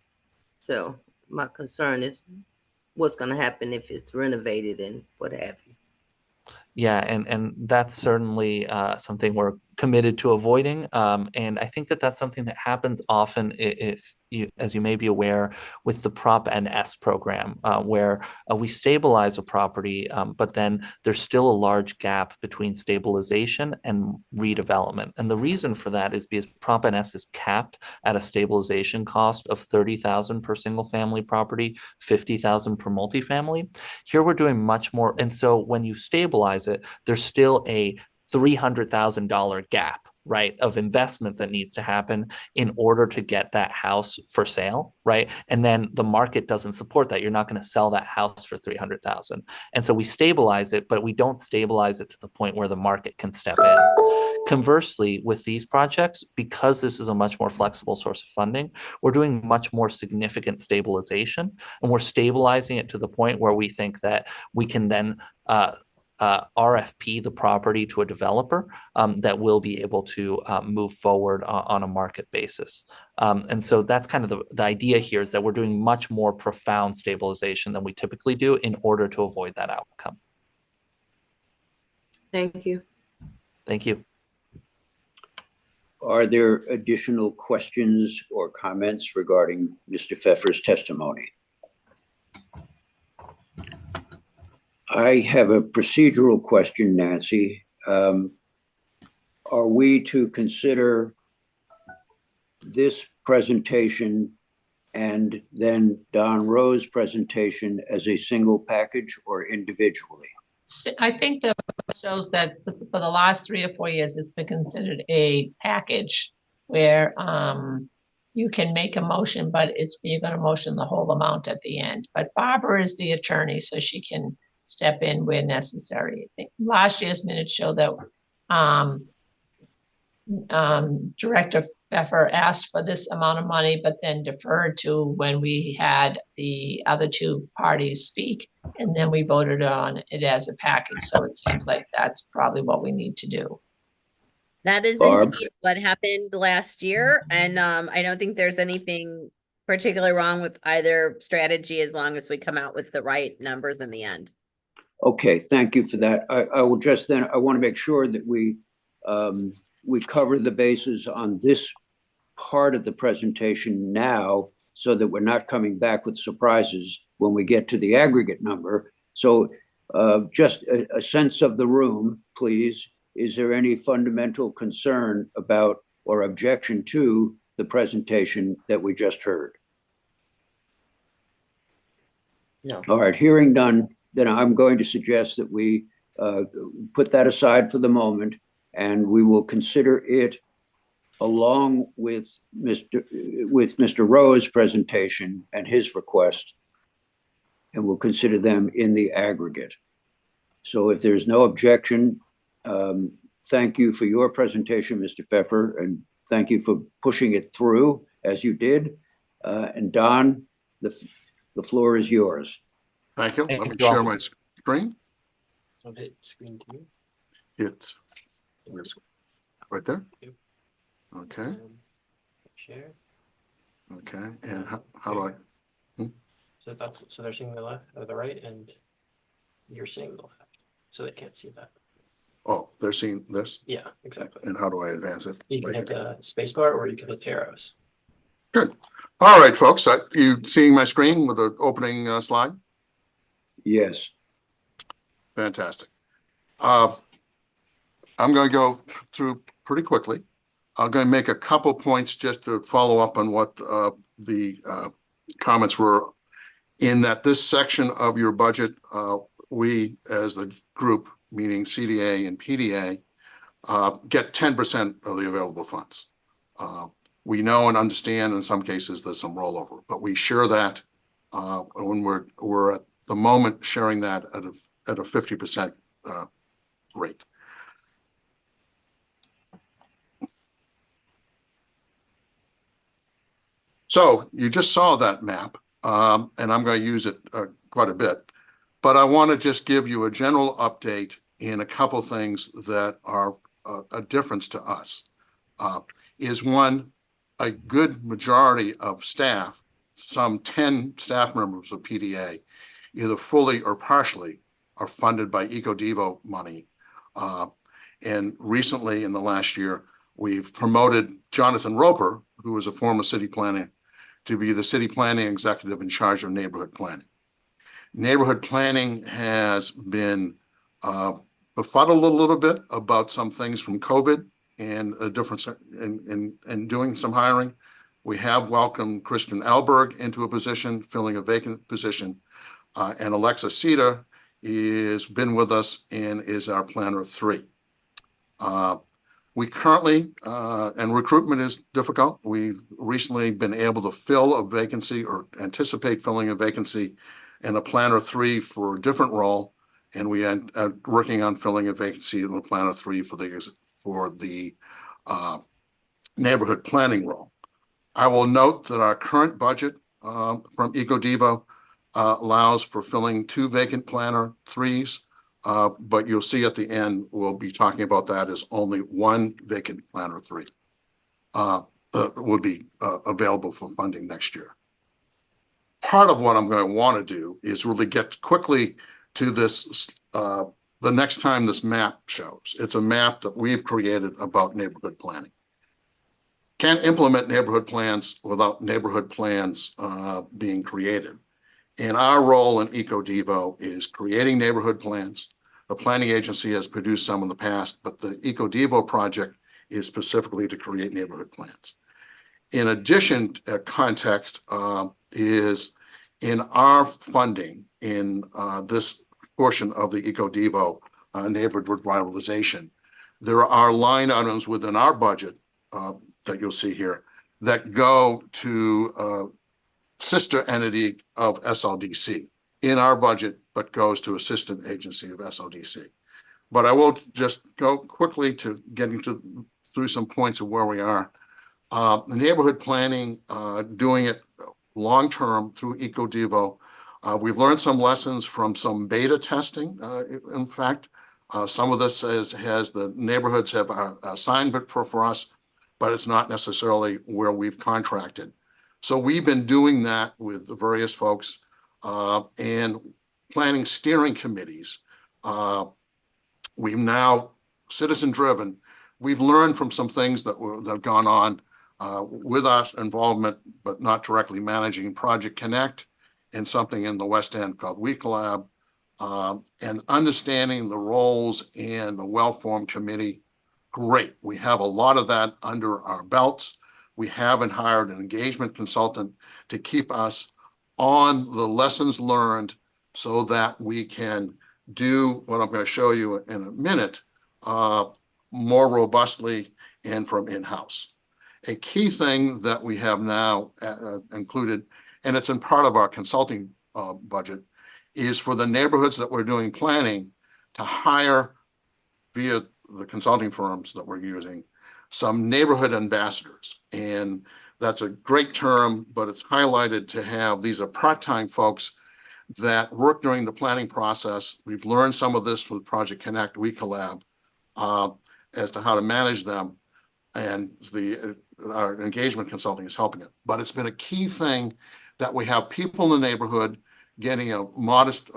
So my concern is what's going to happen if it's renovated and what have you. Yeah, and that's certainly something we're committed to avoiding. And I think that that's something that happens often if you, as you may be aware, with the Prop NS program, where we stabilize a property, but then there's still a large gap between stabilization and redevelopment. And the reason for that is because Prop NS is capped at a stabilization cost of $30,000 per single family property, $50,000 per multifamily. Here we're doing much more. And so when you stabilize it, there's still a $300,000 gap right, of investment that needs to happen in order to get that house for sale, right? And then the market doesn't support that. You're not going to sell that house for 300,000. And so we stabilize it, but we don't stabilize it to the point where the market can step in. Conversely, with these projects, because this is a much more flexible source of funding, we're doing much more significant stabilization, and we're stabilizing it to the point where we think that we can then RFP the property to a developer that will be able to move forward on a market basis. And so that's kind of the idea here, is that we're doing much more profound stabilization than we typically do in order to avoid that outcome. Thank you. Thank you. Are there additional questions or comments regarding Mr. Pfeffer's testimony? I have a procedural question, Nancy. Are we to consider this presentation and then Don Rowe's presentation as a single package or individually? I think that shows that for the last 3 or 4 years, it's been considered a package where you can make a motion, but you're going to motion the whole amount at the end. But Barbara is the attorney, so she can step in where necessary. I think last year's minutes show that Director Pfeffer asked for this amount of money, but then deferred to when we had the other 2 parties speak, and then we voted on it as a package. So it seems like that's probably what we need to do. That is Barb? indeed what happened last year, and I don't think there's anything particularly wrong with either strategy as long as we come out with the right numbers in the end. Okay, thank you for that. I will just then, I want to make sure that we cover the bases on this part of the presentation now, so that we're not coming back with surprises when we get to the aggregate number. So just a sense of the room, please. Is there any fundamental concern about or objection to the presentation that we just heard? No. All right, hearing none, then I'm going to suggest that we put that aside for the moment, and we will consider it along with Mr. Rowe's presentation and his request, and we'll consider them in the aggregate. So if there's no objection, thank you for your presentation, Mr. Pfeffer, and thank you for pushing it through as you did. And Don, the floor is yours. Thank you. Thank Let me you. share my screen. So hit screen 2. It's right there. Yep. Okay, Share. okay. And how do I? So they're seeing the left or the right, and you're seeing the left. So they can't see that. Oh, they're seeing this? Yeah, exactly. And how do I advance it? You can Right hit here. the space bar, or you can hit the arrows. Good. All right, folks. You seeing my screen with the opening slide? Yes. Fantastic. I'm going to go through pretty quickly. I'm going to make a couple points just to follow up on what the comments were. In that this section of your budget, we as the group, meaning CDA and PDA, get 10% of the available funds. We know and understand in some cases there's some rollover, but we share that when we're at the moment sharing that at a 50% rate. So you just saw that map, and I'm going to use it quite a bit, but I want to just give you a general update in a couple things that are a difference to us. Is one, a good majority of staff, some 10 staff members of PDA, either fully or partially, are funded by EcoDevo money. And recently, in the last year, we've promoted Jonathan Roper, who was a former city planner, to be the city planning executive in charge of neighborhood planning. Neighborhood planning has been befuddled a little bit about some things from COVID and a difference in doing some hiring. We have welcomed Christian Alberg into a position, filling a vacant position, and Alexa Cedar has been with us and is our planner 3. We currently, and recruitment is difficult. We've recently been able to fill a vacancy or anticipate filling a vacancy in a planner 3 for a different role. And we are working on filling a vacancy in the planner 3 for the neighborhood planning role. I will note that our current budget from EcoDevo allows for filling 2 vacant planner 3s. But you'll see at the end, we'll be talking about that as only 1 vacant planner 3 will be available for funding next year. Part of what I'm going to want to do is really get quickly to this, the next time this map shows. It's a map that we've created about neighborhood planning. Can't implement neighborhood plans without neighborhood plans being created. And our role in EcoDevo is creating neighborhood plans. The planning agency has produced some in the past, but the EcoDevo project is specifically to create neighborhood plans. In addition, context is in our funding in this portion of the EcoDevo neighborhood revitalization, there are line items within our budget that you'll see here that go to sister entity of SLDC in our budget, but goes to assistant agency of SLDC. But I will just go quickly to getting through some points of where we are. The neighborhood planning, doing it long-term through EcoDevo. We've learned some lessons from some beta testing. In fact, some of this has the neighborhoods have assigned it for us, but it's not necessarily where we've contracted. So we've been doing that with the various folks and planning steering committees. We've now citizen-driven. We've learned from some things that have gone on with our involvement, but not directly managing Project Connect and something in the West End called WeCollab, and understanding the roles in the well-formed committee. Great. We have a lot of that under our belts. We haven't hired an engagement consultant to keep us on the lessons learned so that we can do what I'm going to show you in a minute more robustly and from in-house. A key thing that we have now included, and it's in part of our consulting budget, is for the neighborhoods that we're doing planning to hire via the consulting firms that we're using some neighborhood ambassadors. And that's a great term, but it's highlighted to have, these are part-time folks that work during the planning process. We've learned some of this from Project Connect, WeCollab, as to how to manage them. And our engagement consulting is helping it. But it's been a key thing that we have people in the neighborhood getting a modest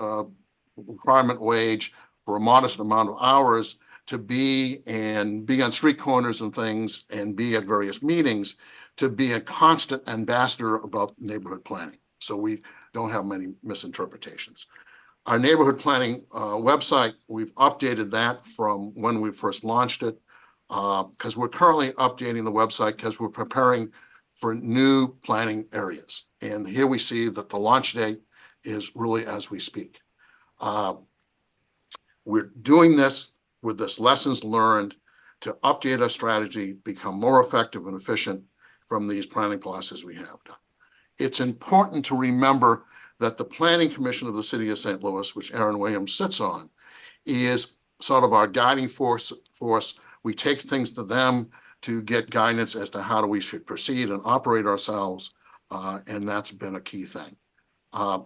requirement wage for a modest amount of hours to be on street corners and things and be at various meetings to be a constant ambassador about neighborhood planning. So we don't have many misinterpretations. Our neighborhood planning website, we've updated that from when we first launched it because we're currently updating the website because we're preparing for new planning areas. And here we see that the launch date is really as we speak. We're doing this with this lessons learned to update our strategy, become more effective and efficient from these planning processes we have done. It's important to remember that the Planning Commission of the City of St. Louis, which Aaron Williams sits on, is sort of our guiding force. We take things to them to get guidance as to how we should proceed and operate ourselves, and that's been a key thing.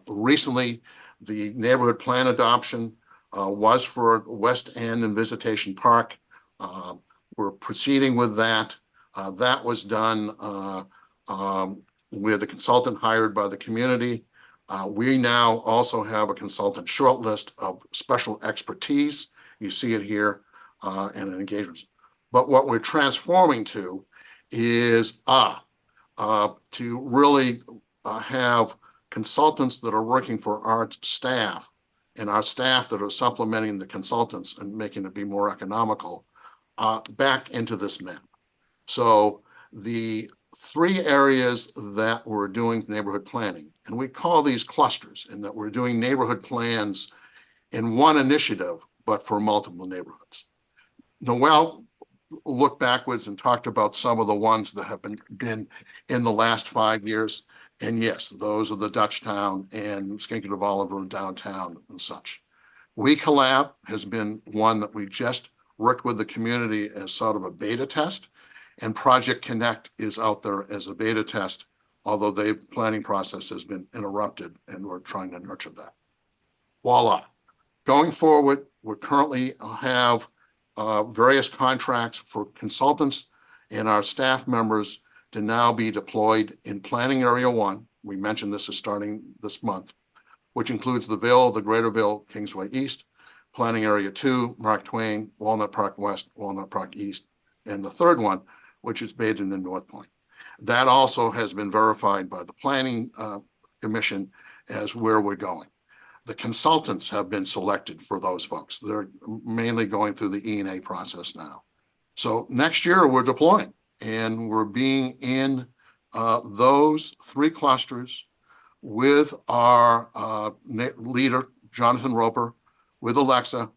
Recently, the neighborhood plan adoption was for West End and Visitation Park. We're proceeding with that. That was done with a consultant hired by the community. We now also have a consultant shortlist of special expertise. You see it here and engagements. But what we're transforming to is to really have consultants that are working for our staff and our staff that are supplementing the consultants and making it be more economical back into this map. So the 3 areas that we're doing neighborhood planning, and we call these clusters, in that we're doing neighborhood plans in one initiative, but for multiple neighborhoods. Noel, looked backwards and talked about some of the ones that have been in the last 5 years. And yes, those are the Dutchtown and Skinker of Oliver downtown and such. We Collab has been one that we just worked with the community as sort of a beta test. And Project Connect is out there as a beta test, although the planning process has been interrupted and we're trying to nurture that. Voila. Going forward, we currently have various contracts for consultants and our staff members to now be deployed in Planning Area 1. We mentioned this is starting this month, which includes the Ville, the Greaterville, Kingsway East, Planning Area 2, Mark Twain, Walnut Park West, Walnut Park East, and the third one, which is Baden and North Point. That also has been verified by the Planning Commission as where we're going. The consultants have been selected for those folks. They're mainly going through the E&A process now. So next year we're deploying and we're being in those 3 clusters with our leader, Jonathan Roper, with Alexa,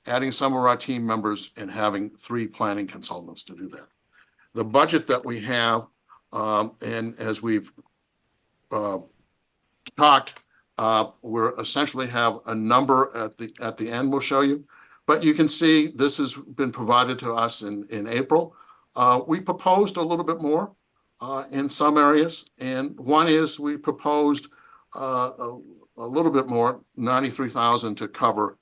adding some of our team members and having 3 planning consultants to do that. The budget that we have, and as we've talked, we essentially have a number at the end we'll show you. But you can see this has been provided to us in April. We proposed a little bit more in some areas. And one is we proposed a little bit more, 93,000 to cover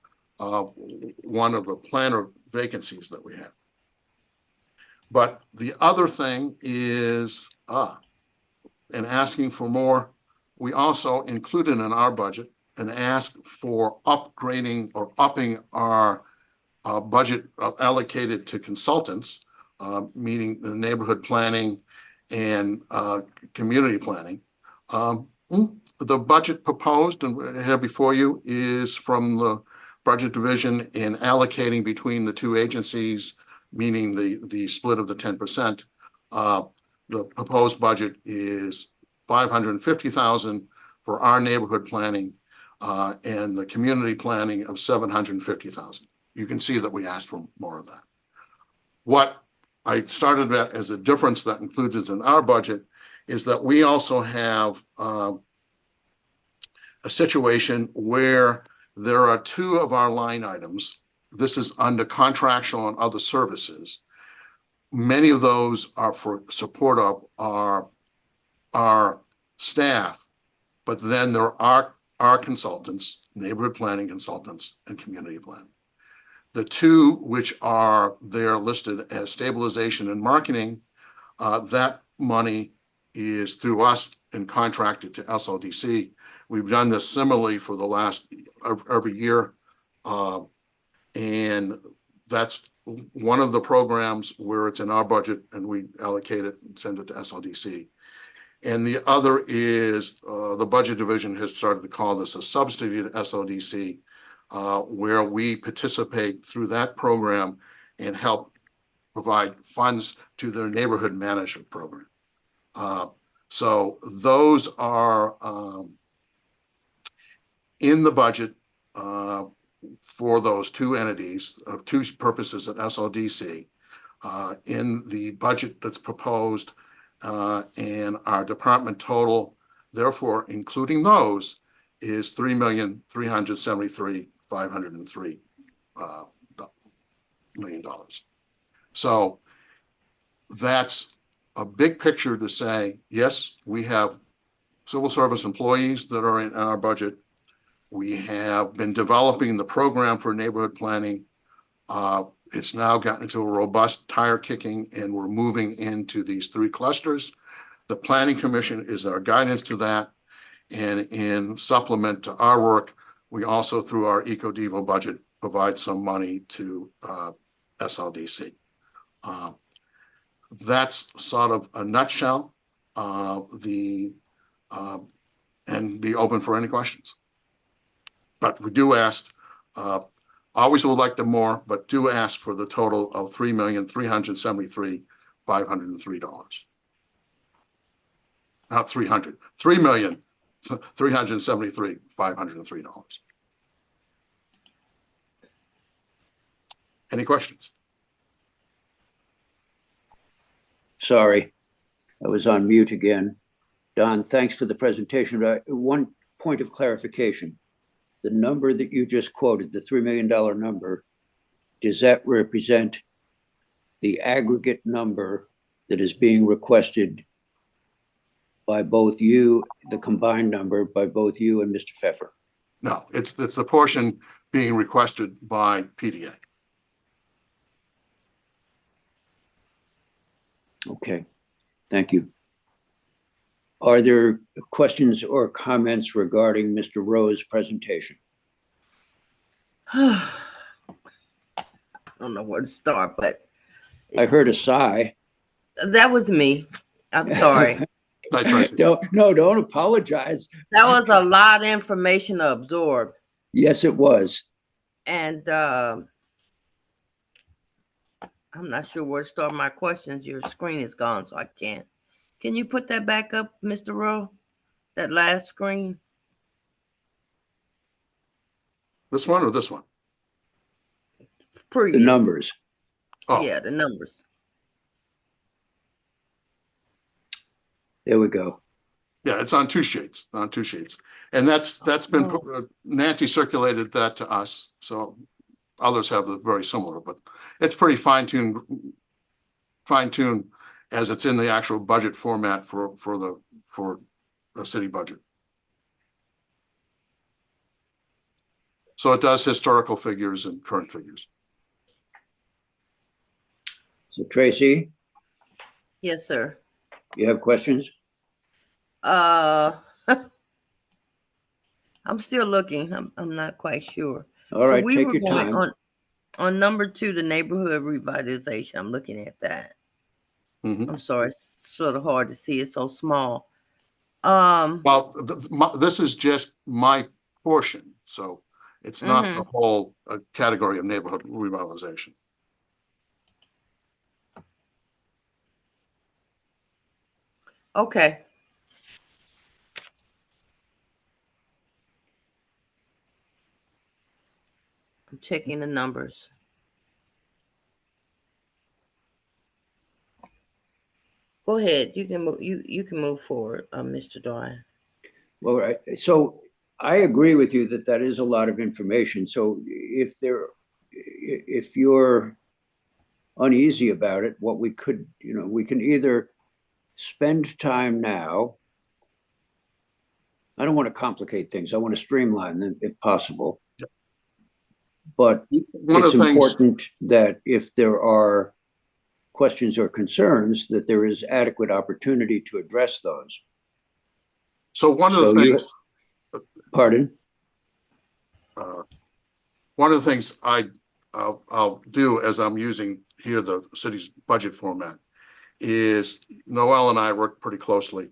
one of the planner vacancies that we have. But the other thing is, in asking for more, we also included in our budget an ask for upgrading or upping our budget allocated to consultants, meaning the neighborhood planning and community planning. The budget proposed and here before you is from the budget division in allocating between the 2 agencies, meaning the split of the 10%. The proposed budget is 550,000 for our neighborhood planning and the community planning of 750,000. You can see that we asked for more of that. What I started that as a difference that includes in our budget is that we also have a situation where there are 2 of our line items. This is under contractual and other services. Many of those are for support of our staff, but then there are our consultants, neighborhood planning consultants and community planning. The 2 which are there listed as stabilization and marketing, that money is through us and contracted to SLDC. We've done this similarly for the last every year. And that's one of the programs where it's in our budget and we allocate it and send it to SLDC. And the other is the budget division has started to call this a subsidy to SLDC, where we participate through that program and help provide funds to their neighborhood management program. So those are in the budget for those 2 entities of 2 purposes at SLDC in the budget that's proposed and our department total, therefore, including those, is $3,373,503 million. So that's a big picture to say, yes, we have civil service employees that are in our budget. We have been developing the program for neighborhood planning. It's now gotten to a robust tire kicking and we're moving into these 3 clusters. The Planning Commission is our guidance to that. And in supplement to our work, we also, through our EcoDevo budget, provide some money to SLDC. That's sort of a nutshell. And be open for any questions. But we do ask, always would like the more, but do ask for the total of $3,373,503. Not 300, $3,373,503. Any questions? Sorry, I was on mute again. Don, thanks for the presentation. One point of clarification. The number that you just quoted, the $3 million number, does that represent the aggregate number that is being requested by both you, the combined number by both you and Mr. Pfeffer? No, it's the portion being requested by PDA. Okay, thank you. Are there questions or comments regarding Mr. Rowe's presentation? I don't know where to start, but I heard a sigh. that was me. I'm sorry. Night, Tracy. Don't apologize. That was a lot of information to absorb. Yes, it was. And I'm not sure where to start my questions. Your screen is gone, so I can't. Can you put that back up, Mr. Rowe? That last screen? This one or this one? The Previous. numbers. Oh, Yeah, the numbers. There we go. yeah, it's on two sheets, And that's been, Nancy circulated that to us, so others have the very similar, but it's pretty fine-tuned as it's in the actual budget format for the city budget. So it does historical figures and current figures. So Tracy, Yes, sir. you have questions? I'm still looking. I'm not quite sure. All right, we take were your going time. on number 2, the neighborhood revitalization. I'm looking at that. Mhm. I'm sorry, it's sort of hard to see. It's so small. Well, this is just my portion, so it's not the whole category of neighborhood revitalization. Okay. I'm checking the numbers. Go ahead. You can move. You can move forward, Mr. Dwyer. Well, right. So I agree with you that is a lot of information. So if you're uneasy about it, what we could, we can either spend time now. I don't want to complicate things. I want to streamline them if possible. Yep. But One it's of the things, important that if there are questions or concerns, that there is adequate opportunity to address those. so one of the So things, Pardon? one of the things I'll do as I'm using here the city's budget format is Noel and I work pretty closely.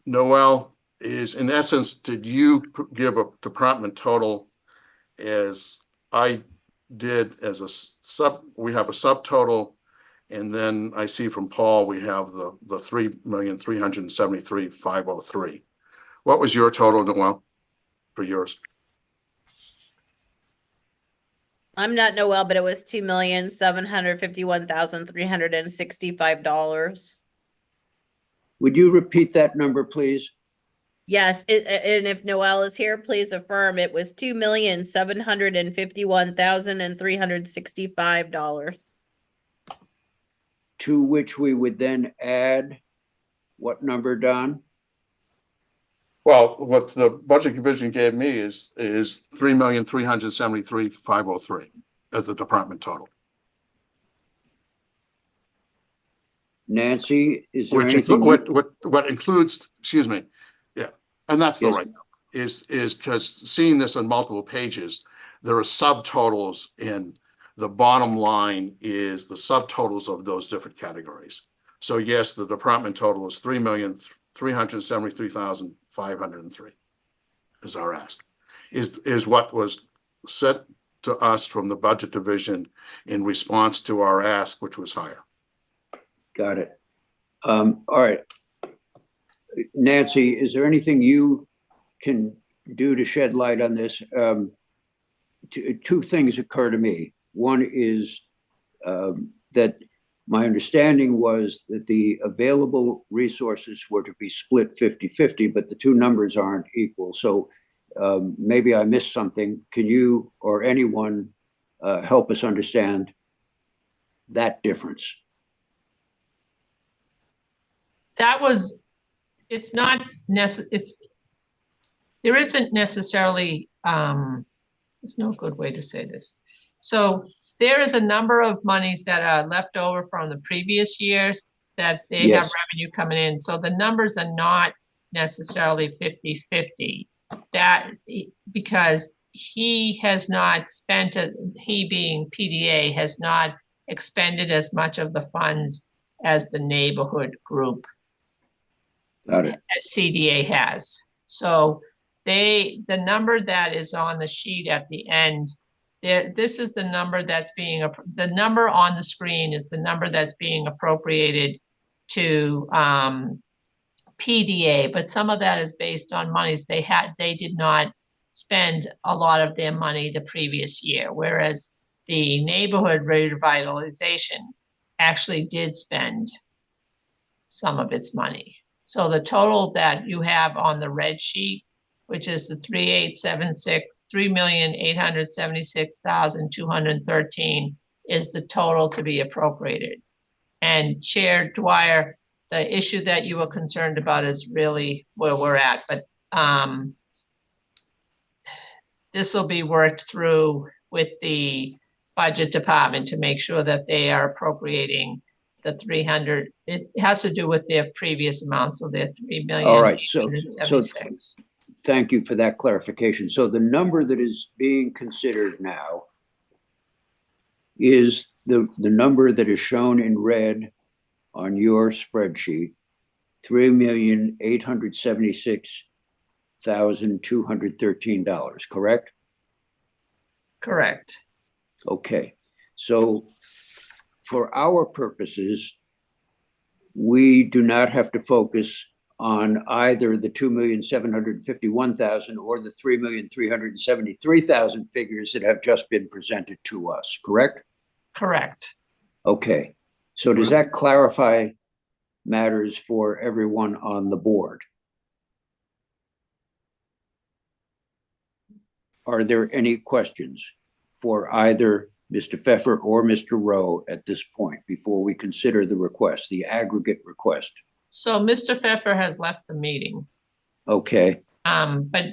Noel, is in essence, did you give a department total as I did as a we have a subtotal, and then I see from Paul we have the 3,373,503. What was your total, Noel, for yours? I'm not Noel, but it was $2,751,365. Would you repeat that number, please? Yes, and if Noel is here, please affirm it was $2,751,365. To which we would then add what number, Don? Well, what the budget division gave me is 3,373,503 as the department total. Nancy, is there Which anything? what includes, excuse me, yeah, and that's the Yes. right number, is because seeing this on multiple pages, there are subtotals, and the bottom line is the subtotals of those different categories. So yes, the department total is 3,373,503 is our ask, is what was sent to us from the budget division in response to our ask, which was higher. Got it. All right. Nancy, is there anything you can do to shed light on this? Two things occur to me. One is that my understanding was that the available resources were to be split 50-50, but the two numbers aren't equal. So maybe I missed something. Can you or anyone help us understand that difference? That was, it's not there isn't necessarily, there's no good way to say this. So there is a number of monies that are left over from the previous years that they have Yes. revenue coming in. So the numbers are not necessarily 50-50. That, because he has not spent, he being PDA has not expended as much of the funds as the neighborhood group Got it. as CDA has. So the number that is on the sheet at the end, this is the number that's being, the number on the screen is the number that's being appropriated to PDA, but some of that is based on monies they did not spend a lot of their money the previous year, whereas the neighborhood revitalization actually did spend some of its money. So the total that you have on the red sheet, which is the 3,876,213 is the total to be appropriated. And Chair Dwyer, the issue that you were concerned about is really where we're at, but this will be worked through with the budget department to make sure that they are appropriating the 300. It has to do with their previous amount, so they're 3,000,000. All right, so thank you for that clarification. So the number that is being considered now is the number that is shown in red on your spreadsheet, $3,876,213, correct? Correct. Okay, so for our purposes, we do not have to focus on either the 2,751,000 or the 3,373,000 figures that have just been presented to us, correct? Correct. Okay, so does that clarify matters for everyone on the board? Are there any questions for either Mr. Pfeffer or Mr. Rowe at this point before we consider the request, the aggregate request? So Mr. Pfeffer has left the meeting. Okay, But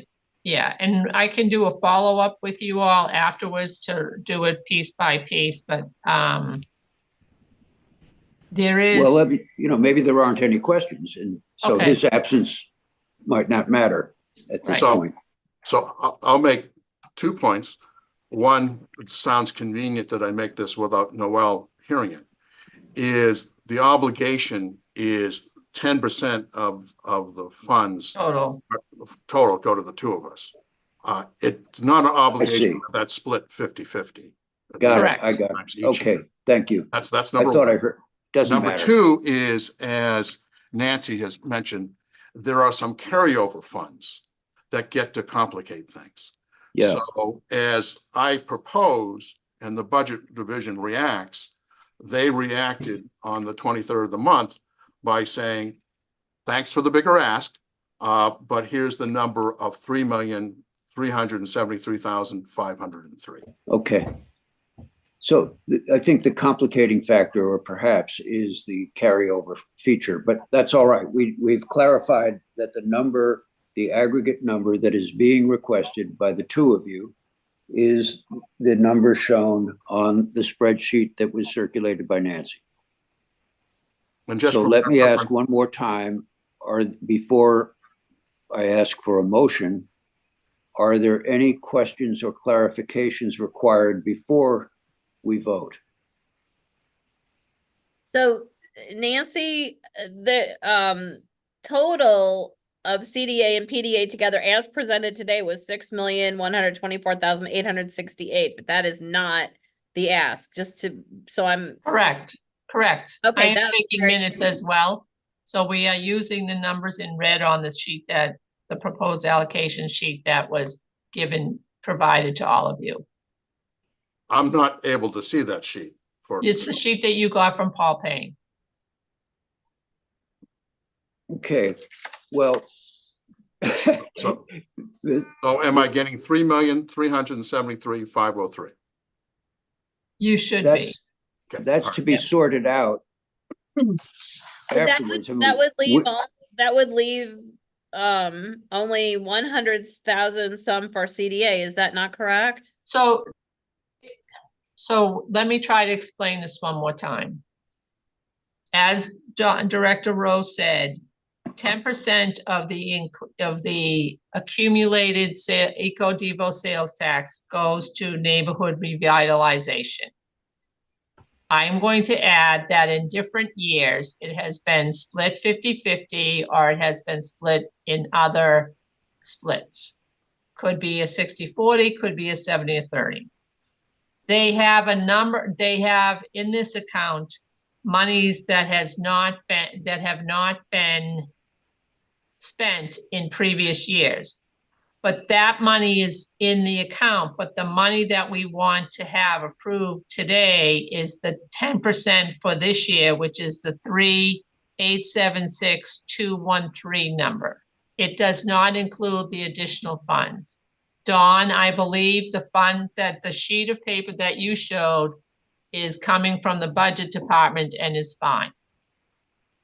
yeah, and I can do a follow-up with you all afterwards to do it piece by piece, but there is. well, maybe there aren't any questions, and so Okay. his absence might not matter at this Right. point. So I'll make 2 points. One, it sounds convenient that I make this without Noel hearing it, is the obligation is 10% of the funds Total. total go to the two of us. It's not an obligation see. that's split 50-50. Got it, Correct. I got Each it. Okay, year. thank you. That's I number thought one. I heard, doesn't Number matter. two is, as Nancy has mentioned, there are some carryover funds that get to complicate things. Yeah, So as I propose and the budget division reacts, they reacted on the 23rd of the month by saying, thanks for the bigger ask, but here's the number of 3,373,503. okay. So I think the complicating factor, or perhaps, is the carryover feature, but that's all right. We've clarified that the number, the aggregate number that is being requested by the two of you is the number shown on the spreadsheet that was circulated by Nancy. And just So for let me ask reference, one more time, before I ask for a motion, are there any questions or clarifications required before we vote? So Nancy, the total of CDA and PDA together as presented today was 6,124,868, but that is not the ask, just to, so I'm. Correct. Okay, I am that's taking very- minutes as well. So we are using the numbers in red on the sheet that, the proposed allocation sheet that was provided to all of you. I'm not able to see that sheet for. It's the sheet that you got from Paul Payne. Okay, well. So- So am I getting 3,373,503? You should be. That's, Okay, that's all to right. be Yeah. sorted out But afterwards. I mean, that would leave, we- that would leave, only 100,000 some for CDA. Is that not correct? So let me try to explain this one more time. As Director Rose said, 10% of the accumulated Eco Devo sales tax goes to neighborhood revitalization. I'm going to add that in different years, it has been split 50-50, or it has been split in other splits. Could be a 60-40, could be a 70-30. They have a number, they have in this account monies that have not been spent in previous years. But that money is in the account, but the money that we want to have approved today is the 10% for this year, which is the 3,876,213 number. It does not include the additional funds. Dawn, I believe the fund that the sheet of paper that you showed is coming from the budget department and is fine.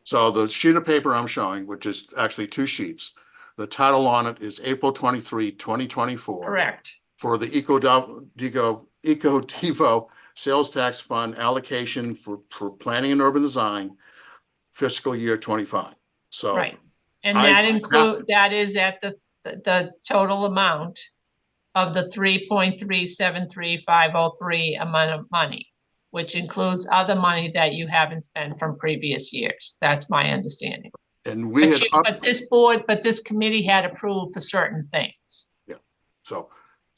So the sheet of paper I'm showing, which is actually two sheets, the title on it is April 23, 2024. Correct. For the Eco Devo Sales Tax Fund allocation for planning and urban design, fiscal year 25. So. Right. And I that is at the total amount of the 3.373503 amount of money, which includes other money that you haven't spent from previous years. That's my understanding. And we had, But this committee had approved for certain things. so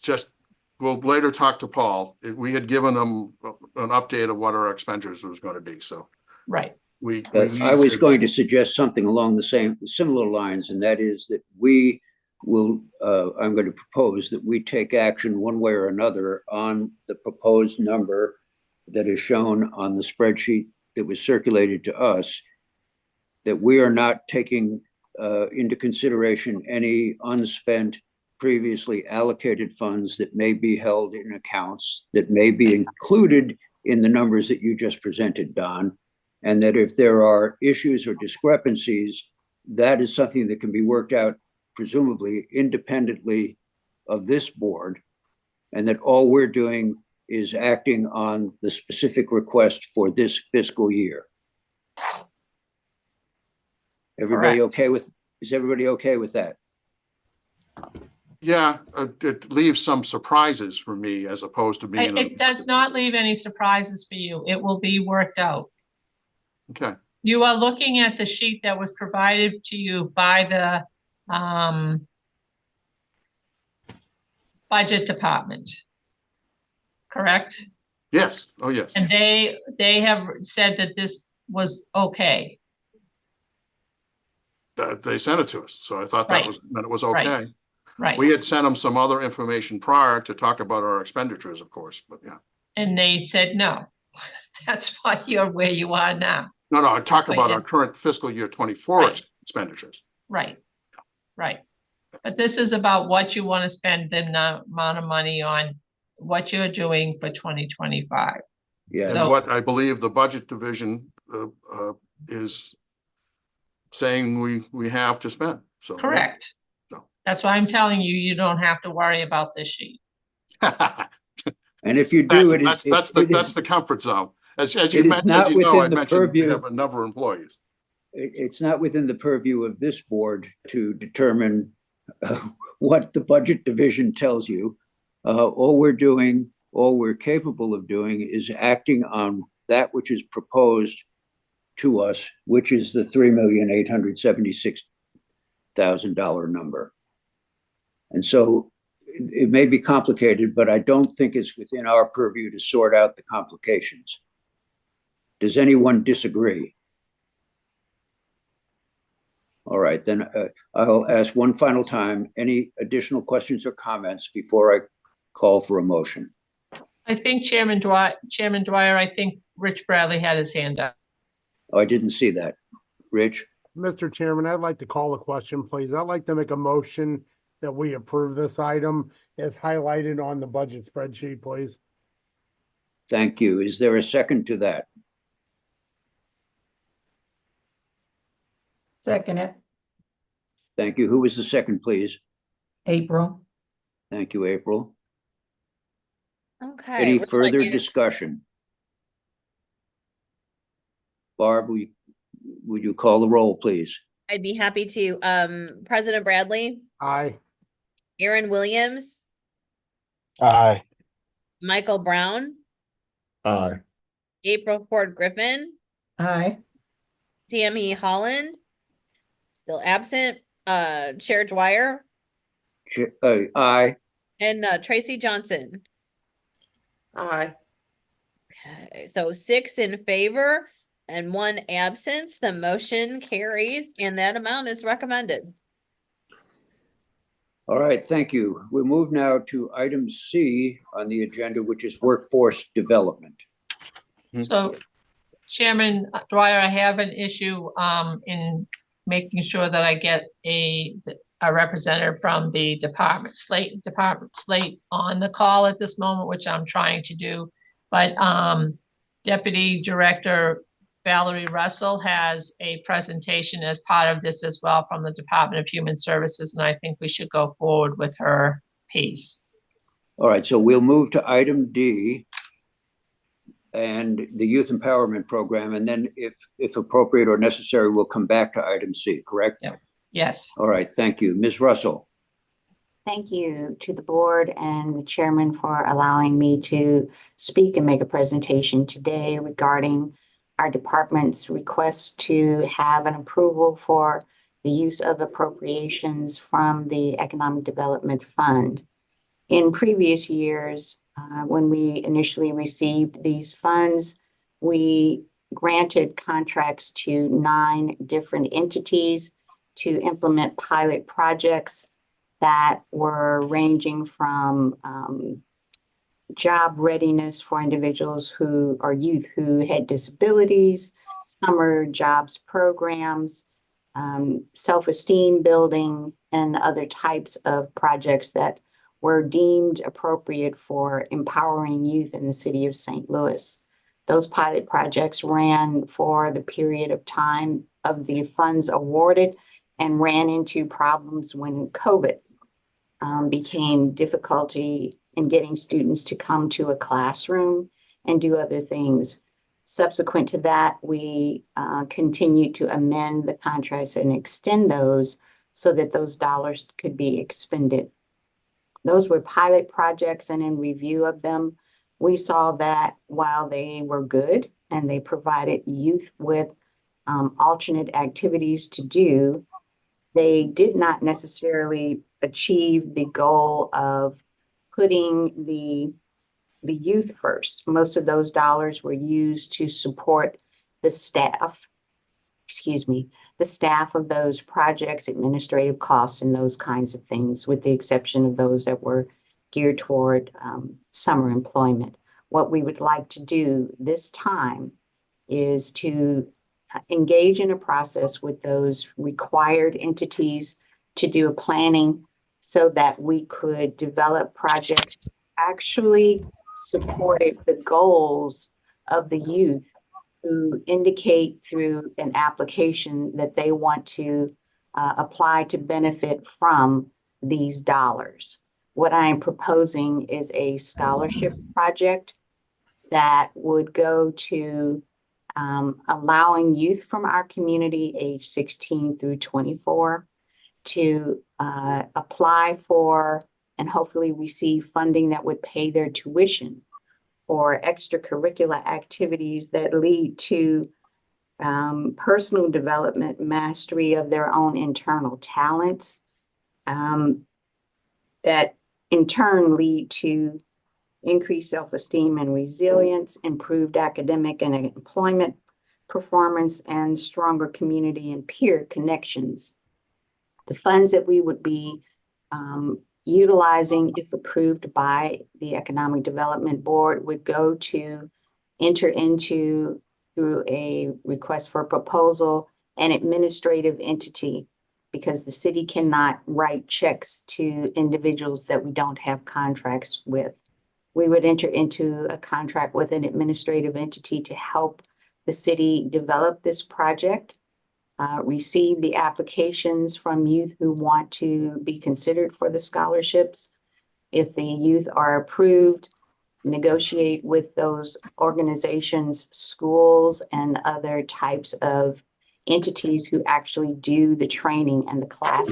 just, we'll later talk to Paul. We had given him an update of what our expenditures was going to be, so. Right. I was going to suggest something along the similar lines, and that is that we will, I'm going to propose that we take action one way or another on the proposed number that is shown on the spreadsheet that was circulated to us, that we are not taking into consideration any unspent previously allocated funds that may be held in accounts that may be included in the numbers that you just presented, Don. And that if there are issues or discrepancies, that is something that can be worked out, presumably independently of this board. And that all we're doing is acting on the specific request for this fiscal year. Everybody okay with, is everybody okay with that? Yeah, it leaves some surprises for me as opposed to being. It does not leave any surprises for you. It will be worked out. Okay. You are looking at the sheet that was provided to you by the budget department, correct? Yes. Oh, yes. And they have said that this was okay. They sent it to us, so I thought that meant it was okay. Right. We had sent them some other information prior to talk about our expenditures, of course, but yeah. And they said no. That's why you're where you are now. No, I talked about yeah. our current fiscal year 24 expenditures. Right. But this is about what you want to spend the amount of money on, what you're doing for 2025. Yeah. And what I believe the budget division is saying we have to spend. So correct. No. That's why I'm telling you, you don't have to worry about this sheet. And if you do, that's the comfort zone. As you mentioned, not as you know, I within the mentioned we purview. have a number of employees. It's not within the purview of this board to determine what the budget division tells you. All we're doing, all we're capable of doing is acting on that which is proposed to us, which is the $3,876,000 number. And so it may be complicated, but I don't think it's within our purview to sort out the complications. Does anyone disagree? All right, then I'll ask one final time, any additional questions or comments before I call for a motion? I think Chairman Dwyer, I think Rich Bradley had his hand up. Oh, I didn't see that. Rich? Mr. Chairman, I'd like to call a question, please. I'd like to make a motion that we approve this item as highlighted on the budget spreadsheet, please. Thank you. Is there a second to that? Second it, Thank you. Who was the second, please? April. Thank you, April. Okay. Any looks like further you- discussion? Barb, would you call the roll, please? I'd be happy to. President Bradley, Aye. Aaron Williams, Aye. Michael Brown, Aye. April Ford Griffin, Aye. Tammy Holland, still absent, Chair Dwyer, Aye. and Tracy Johnson. Aye. Okay, so 6 in favor and 1 absence. The motion carries and that amount is recommended. All right, thank you. We move now to item C on the agenda, which is workforce development. So Chairman Dwyer, I have an issue in making sure that I get a representative from the department slate on the call at this moment, which I'm trying to do. But Deputy Director Valerie Russell has a presentation as part of this as well from the Department of Human Services, and I think we should go forward with her piece. All right, so we'll move to item D and the Youth Empowerment Program, and then if appropriate or necessary, we'll come back to item C, correct? Yep. Yes. All right, thank you. Ms. Russell. Thank you to the board and the chairman for allowing me to speak and make a presentation today regarding our department's request to have an approval for the use of appropriations from the Economic Development Fund. In previous years, when we initially received these funds, we granted contracts to 9 different entities to implement pilot projects that were ranging from job readiness for individuals who are youth who had disabilities, summer jobs programs, self-esteem building, and other types of projects that were deemed appropriate for empowering youth in the city of St. Louis. Those pilot projects ran for the period of time of the funds awarded and ran into problems when COVID became difficulty in getting students to come to a classroom and do other things. Subsequent to that, we continued to amend the contracts and extend those so that those dollars could be expended. Those were pilot projects, and in review of them, we saw that while they were good and they provided youth with alternate activities to do, they did not necessarily achieve the goal of putting the youth first. Most of those dollars were used to support the staff, the staff of those projects, administrative costs, and those kinds of things, with the exception of those that were geared toward summer employment. What we would like to do this time is to engage in a process with those required entities to do a planning so that we could develop projects that actually supported the goals of the youth who indicate through an application that they want to apply to benefit from these dollars. What I am proposing is a scholarship project that would go to allowing youth from our community age 16 through 24 to apply for and hopefully receive funding that would pay their tuition or extracurricular activities that lead to personal development, mastery of their own internal talents, that in turn lead to increased self-esteem and resilience, improved academic and employment performance, and stronger community and peer connections. The funds that we would be utilizing, if approved by the Economic Development Board, would go to enter into, through a request for proposal, an administrative entity, because the city cannot write checks to individuals that we don't have contracts with. We would enter into a contract with an administrative entity to help the city develop this project, receive the applications from youth who want to be considered for the scholarships. If the youth are approved, negotiate with those organizations, schools, and other types of entities who actually do the training and the class,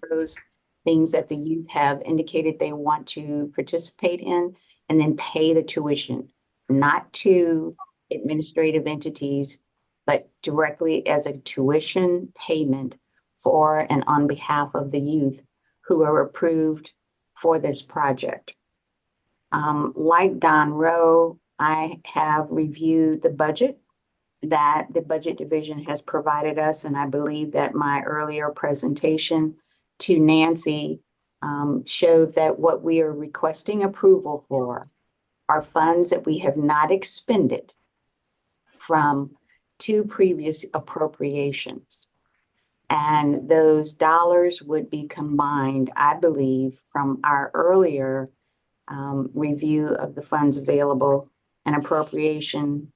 those things that the youth have indicated they want to participate in, and then pay the tuition, not to administrative entities, but directly as a tuition payment for and on behalf of the youth who are approved for this project. Like Don Rowe, I have reviewed the budget that the budget division has provided us, and I believe that my earlier presentation to Nancy showed that what we are requesting approval for are funds that we have not expended from 2 previous appropriations. And those dollars would be combined, I believe, from our earlier review of the funds available, an appropriation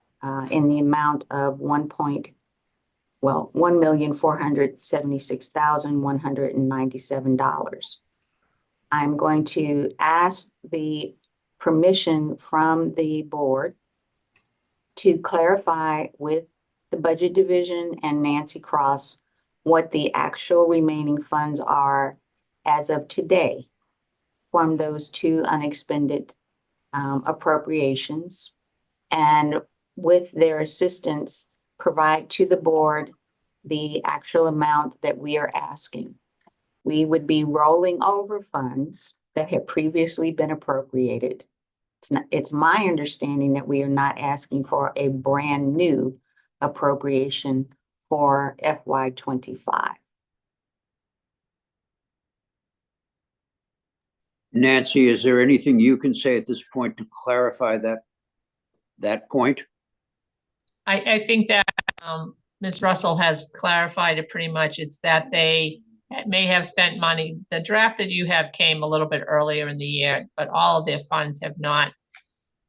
in the amount of $1,476,197. I'm going to ask the permission from the board to clarify with the budget division and Nancy Cross what the actual remaining funds are as of today from those 2 unexpended appropriations, and with their assistance, provide to the board the actual amount that we are asking. We would be rolling over funds that have previously been appropriated. It's my understanding that we are not asking for a brand new appropriation for FY25. Nancy, is there anything you can say at this point to clarify that point? I think that Ms. Russell has clarified it pretty much. It's that they may have spent money. The draft that you have came a little bit earlier in the year, but all of their funds have not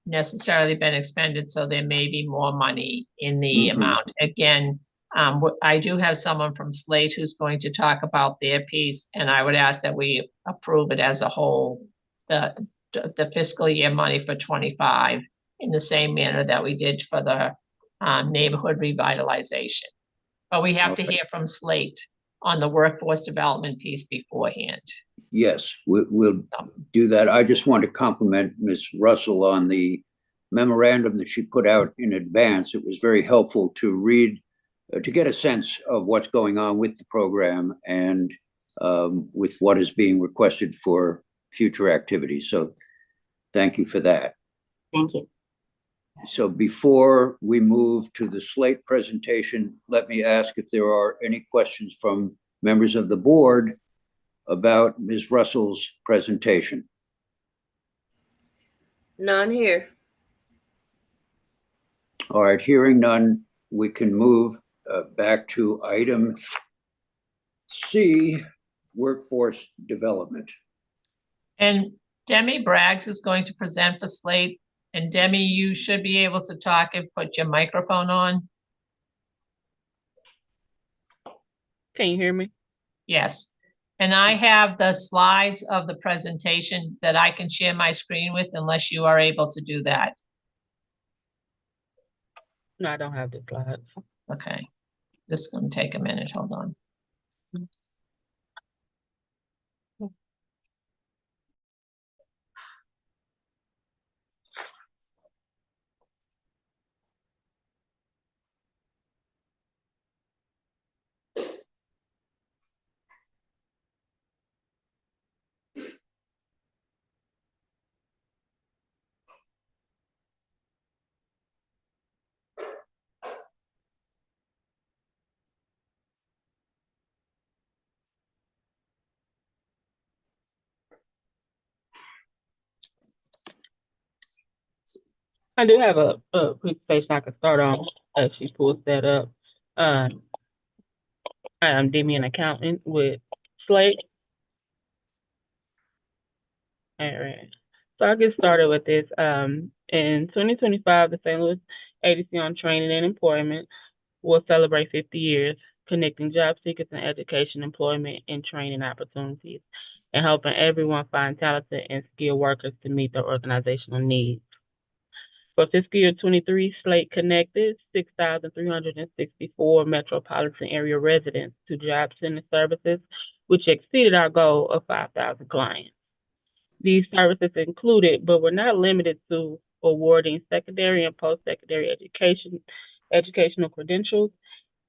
necessarily been expended, so there may be more money in the amount. Again, I do have someone from Slate who's going to talk about their piece, and I would ask that we approve it as a whole, the fiscal year money for 25 in the same manner that we did for the neighborhood revitalization. But we have to hear from Slate on the workforce development piece beforehand. Yes, we'll do that. I just want to compliment Ms. Russell on the memorandum that she put out in advance. It was very helpful to read, to get a sense of what's going on with the program and with what is being requested for future activities. So thank you for that. Thank you. So before we move to the Slate presentation, let me ask if there are any questions from members of the board about Ms. Russell's presentation. None here. All right, hearing none, we can move back to item C, workforce development. And Demi Braggs is going to present for Slate. And Demi, you should be able to talk and put your microphone on. Can you hear me? Yes. And I have the slides of the presentation that I can share my screen with, unless you are able to do that. No, I don't have the slides. Okay. This is going to take a minute. Hold on. I do have a presentation I can start on as she pulls that up. I'm Demi, an accountant with Slate. All right. So I'll get started with this. In 2025, the St. Louis Agency on Training and Employment will celebrate 50 years, connecting job seekers and education, employment, and training opportunities, and helping everyone find talented and skilled workers to meet their organizational needs. For fiscal year 23, Slate connected 6,364 metropolitan area residents to job center services, which exceeded our goal of 5,000 clients. These services included, but were not limited to, awarding secondary and post-secondary educational credentials,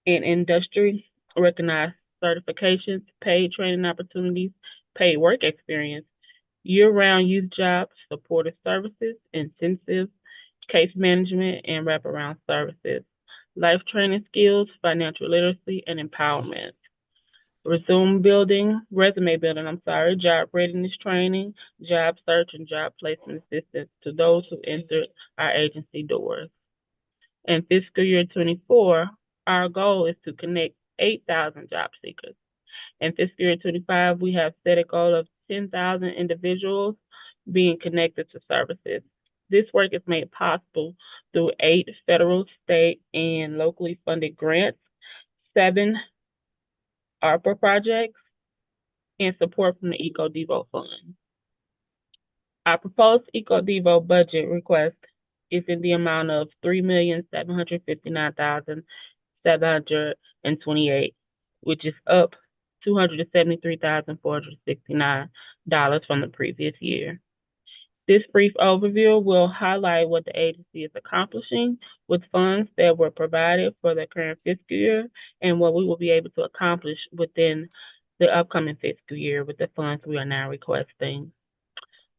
and industry recognized certifications, paid training opportunities, paid work experience, year-round youth jobs, supportive services, incentives, case management, and wraparound services, life training skills, financial literacy, and empowerment. Resume building, resume building, job readiness training, job search, and job placement assistance to those who entered our agency doors. In fiscal year 24, our goal is to connect 8,000 job seekers. In fiscal year 25, we have set a goal of 10,000 individuals being connected to services. This work is made possible through 8 federal, state, and locally funded grants, 7 ARPA projects, and support from the EcoDevo Fund. Our proposed EcoDevo budget request is in the amount of $3,759,728, which is up $273,469 from the previous year. This brief overview will highlight what the agency is accomplishing with funds that were provided for the current fiscal year and what we will be able to accomplish within the upcoming fiscal year with the funds we are now requesting.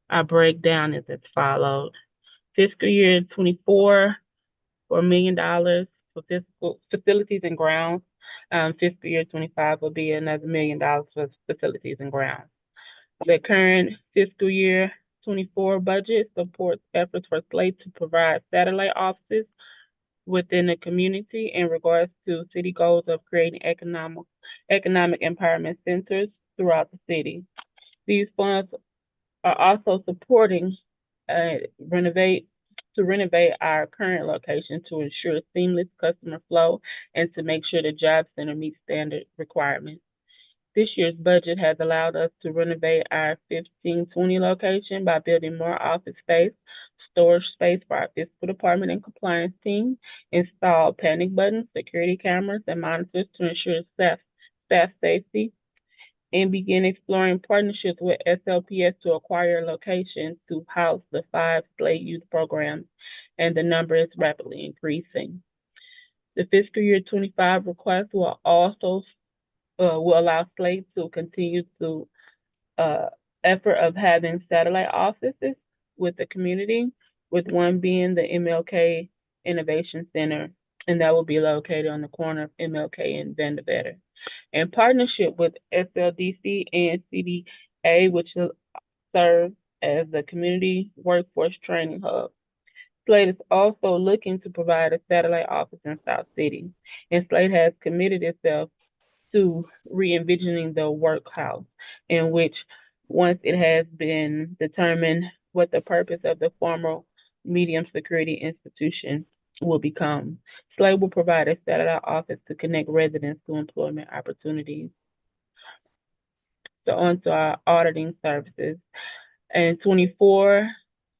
Our breakdown is as follows. Fiscal year 24, $4 million for fiscal facilities and grounds. Fiscal year 25 will be another $1 million for facilities and grounds. The current fiscal year 24 budget supports efforts for Slate to provide satellite offices within the community in regards to city goals of creating economic empowerment centers throughout the city. These funds are also supporting renovate our current location to ensure seamless customer flow and to make sure the job center meets standard requirements. This year's budget has allowed us to renovate our 1520 location by building more office space, storage space for our fiscal department and compliance team, install panic buttons, security cameras, and monitors to ensure staff safety, and begin exploring partnerships with SLPS to acquire a location to house the 5 Slate youth programs, and the number is rapidly increasing. The fiscal year 25 request will also will allow Slate to continue to effort of having satellite offices with the community, with one being the MLK Innovation Center, and that will be located on the corner of MLK and Vanderbilt. In partnership with SLDC and CDA, which serves as the community workforce training hub. Slate is also looking to provide a satellite office in South City, and Slate has committed itself to re-envisioning the workhouse, in which once it has been determined what the purpose of the former medium security institution will become. Slate will provide a satellite office to connect residents to employment opportunities. So on to our auditing services. In 24,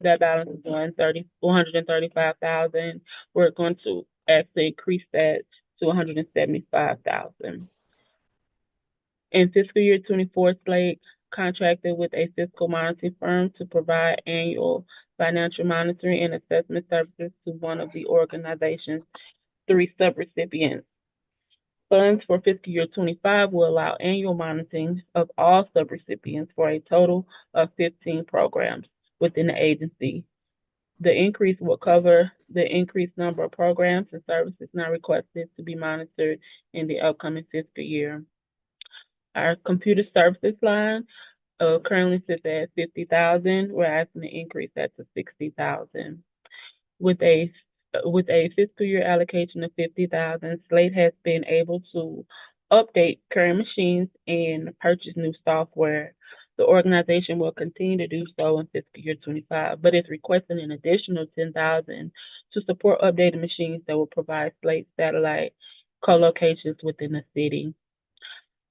that balance is $135,000. We're going to actually increase that to $175,000. In fiscal year 24, Slate contracted with a fiscal monitoring firm to provide annual financial monitoring and assessment services to one of the organization's 3 subrecipients. Funds for fiscal year 25 will allow annual monitoring of all subrecipients for a total of 15 programs within the agency. The increase will cover the increased number of programs and services now requested to be monitored in the upcoming fiscal year. Our computer services line currently sits at $50,000. We're asking to increase that to $60,000. with a fiscal year allocation of 50,000. Slate has been able to update current machines and purchase new software. The organization will continue to do so in fiscal year 25, but is requesting an additional 10,000 to support updated machines that will provide Slate satellite co-locations within the city.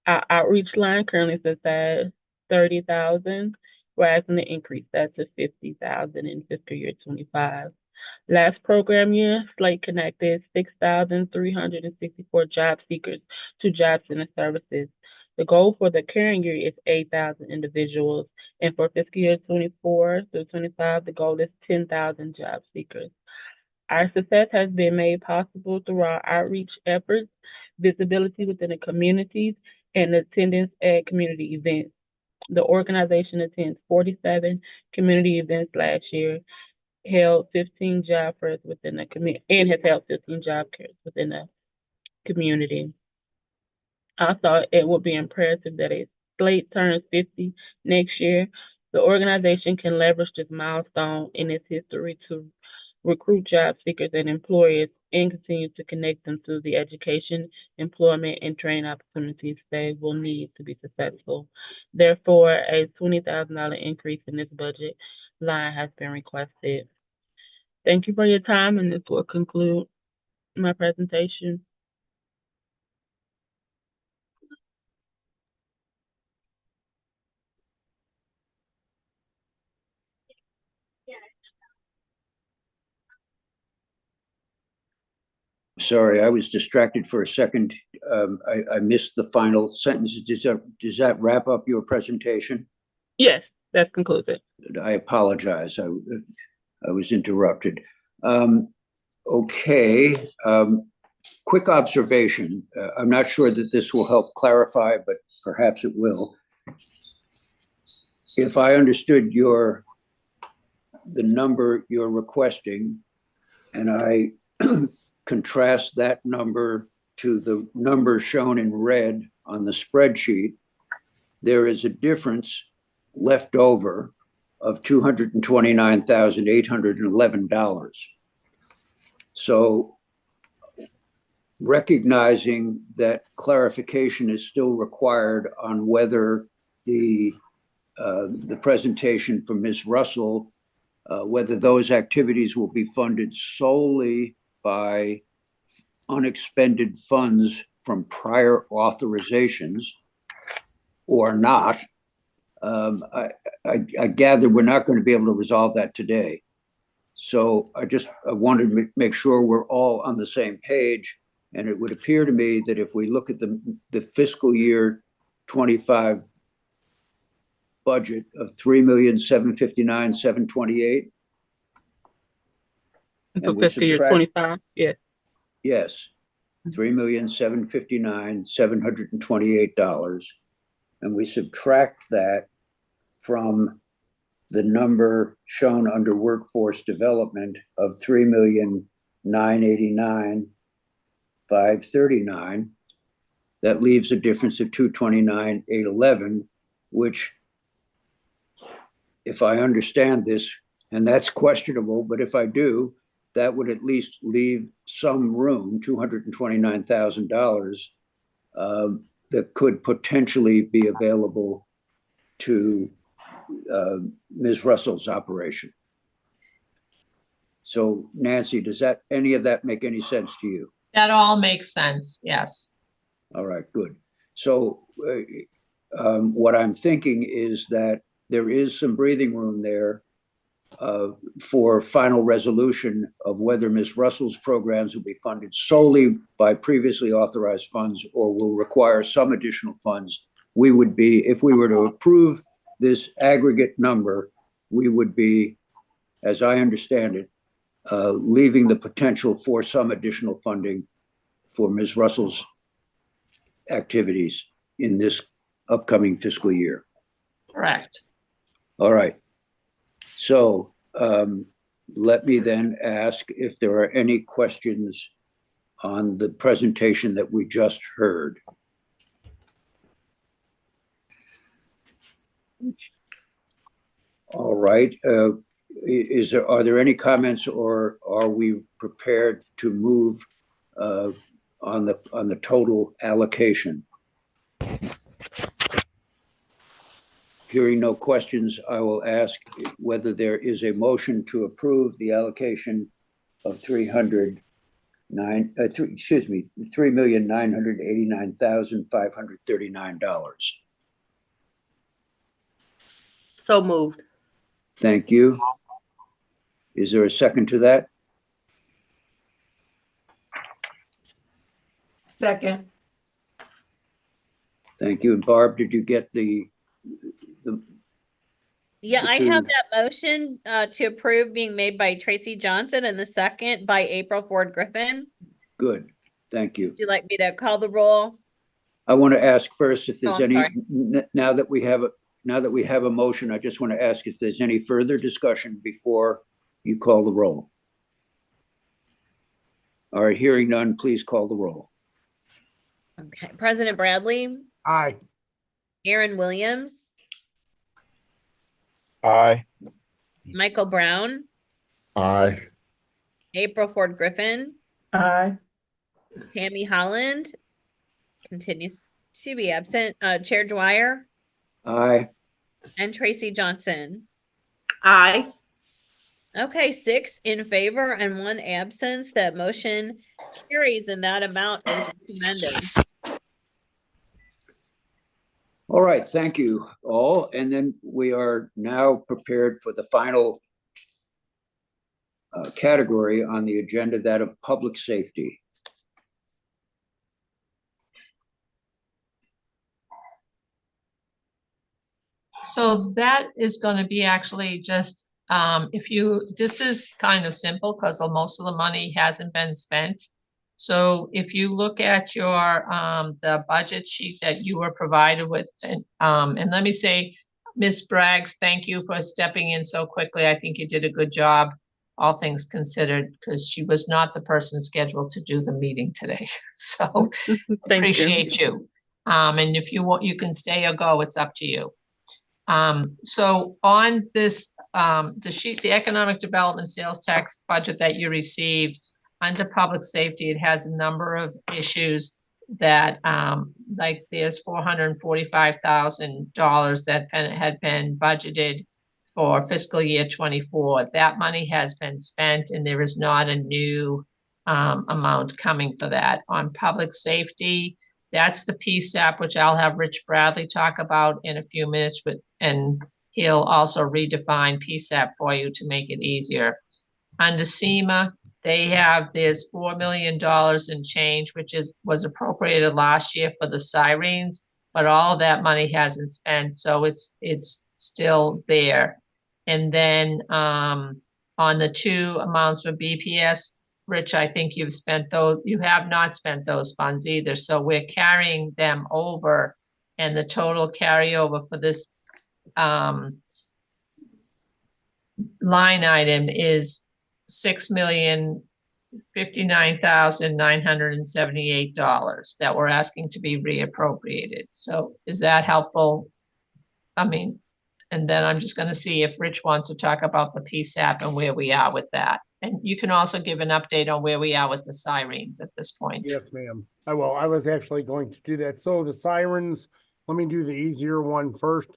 Our outreach line currently sits at 30,000. We're asking to increase that to 50,000 in fiscal year 25. Last program year, Slate connected 6,364 job seekers to job center services. The goal for the current year is 8,000 individuals, and for fiscal year 24 through 25, the goal is 10,000 job seekers. Our success has been made possible through our outreach efforts, visibility within the communities, and attendance at community events. The organization attends 47 community events last year, held 15 job fairs within the community, and has held 15 job fairs within the community. Also, it would be imperative that a Slate turns 50 next year. The organization can leverage this milestone in its history to recruit job seekers and employers and continue to connect them to the education, employment, and training opportunities they will need to be successful. Therefore, a $20,000 increase in this budget line has been requested. Thank you for your time, and this will conclude my presentation. Sorry, I was distracted for a second. I missed the final sentence. Does that wrap up your presentation? Yes, that concludes it. I apologize. I was interrupted. Okay. Quick observation. I'm not sure that this will help clarify, but perhaps it will. If I understood the number you're requesting, and I contrast that number to the number shown in red on the spreadsheet, there is a difference left over of $229,811. So recognizing that clarification is still required on whether the presentation from Ms. Russell, whether those activities will be funded solely by unexpended funds from prior authorizations or not. I gather we're not going to be able to resolve that today. So I wanted to make sure we're all on the same page. And it would appear to me that if we look at the fiscal year 25 budget of $3,759,728. So fiscal year 25, yes. Yes, $3,759,728. And we subtract that from the number shown under workforce development of $3,989,539. That leaves a difference of $229,811, which, if I understand this, and that's questionable, but if I do, that would at least leave some room, $229,000, that could potentially be available to Ms. Russell's operation. So Nancy, does any of that make any sense to you? That all makes sense, yes. All right, good. So what I'm thinking is that there is some breathing room there for final resolution of whether Ms. Russell's programs will be funded solely by previously authorized funds or will require some additional funds. We would be, if we were to approve this aggregate number, we would be, as I understand it, leaving the potential for some additional funding for Ms. Russell's activities in this upcoming fiscal year. Correct. All right. So let me then ask if there are any questions on the presentation that we just heard. All right. are there any comments, or are we prepared to move on the total allocation? Hearing no questions, I will ask whether there is a motion to approve the allocation of $3,989,539. So moved. Thank you. Is there a second to that? Second. Thank you. And Barb, did you get Yeah, the I have two- that motion to approve being made by Tracy Johnson and the second by April Ford Griffin. Good, thank you. Would you like me to call the roll? I want to ask first if there's I'm any, sorry. now that we have a motion, I just want to ask if there's any further discussion before you call the roll. All right, hearing none, please call the roll. Okay, President Bradley, Aye. Aaron Williams, Aye. Michael Brown, Aye. April Ford Griffin, Aye. Tammy Holland continues to be absent, Chair Dwyer, Aye, and Tracy Johnson. Aye. Okay, 6 in favor and 1 absence. That motion carries and that amount is recommended. all right, thank you all. And then we are now prepared for the final category on the agenda, that of public safety. So that is going to be actually just, this is kind of simple because most of the money hasn't been spent. So if you look at your, the budget sheet that you were provided with, and let me say, Ms. Braggs, thank you for stepping in so quickly. I think you did a good job, all things considered, because she was not the person scheduled to do the meeting today. So appreciate you. And if you want, you can stay or go, it's up to you. So on this, the sheet, the economic development sales tax budget that you received under public safety, it has a number of issues that, like there's $445,000 that had been budgeted for fiscal year 24. That money has been spent and there is not a new, amount coming for that. On public safety, that's the PSAP, which I'll have Rich Bradley talk about in a few minutes, and he'll also redefine PSAP for you to make it easier. Under SEMA, there's $4 million in change, which was appropriated last year for the sirens, but all of that money hasn't spent, so it's still there. And then on the 2 amounts for BPS, Rich, I think you've spent those, you have not spent those funds either. So we're carrying them over, and the total carryover for this line item is $6,059,978 that we're asking to be reappropriated. So is that helpful? I mean, and then I'm just going to see if Rich wants to talk about the PSAP and where we are with that. And you can also give an update on where we are with the sirens at this point. Yes, ma'am. I will. I was actually going to do that. So the sirens, let me do the easier one first.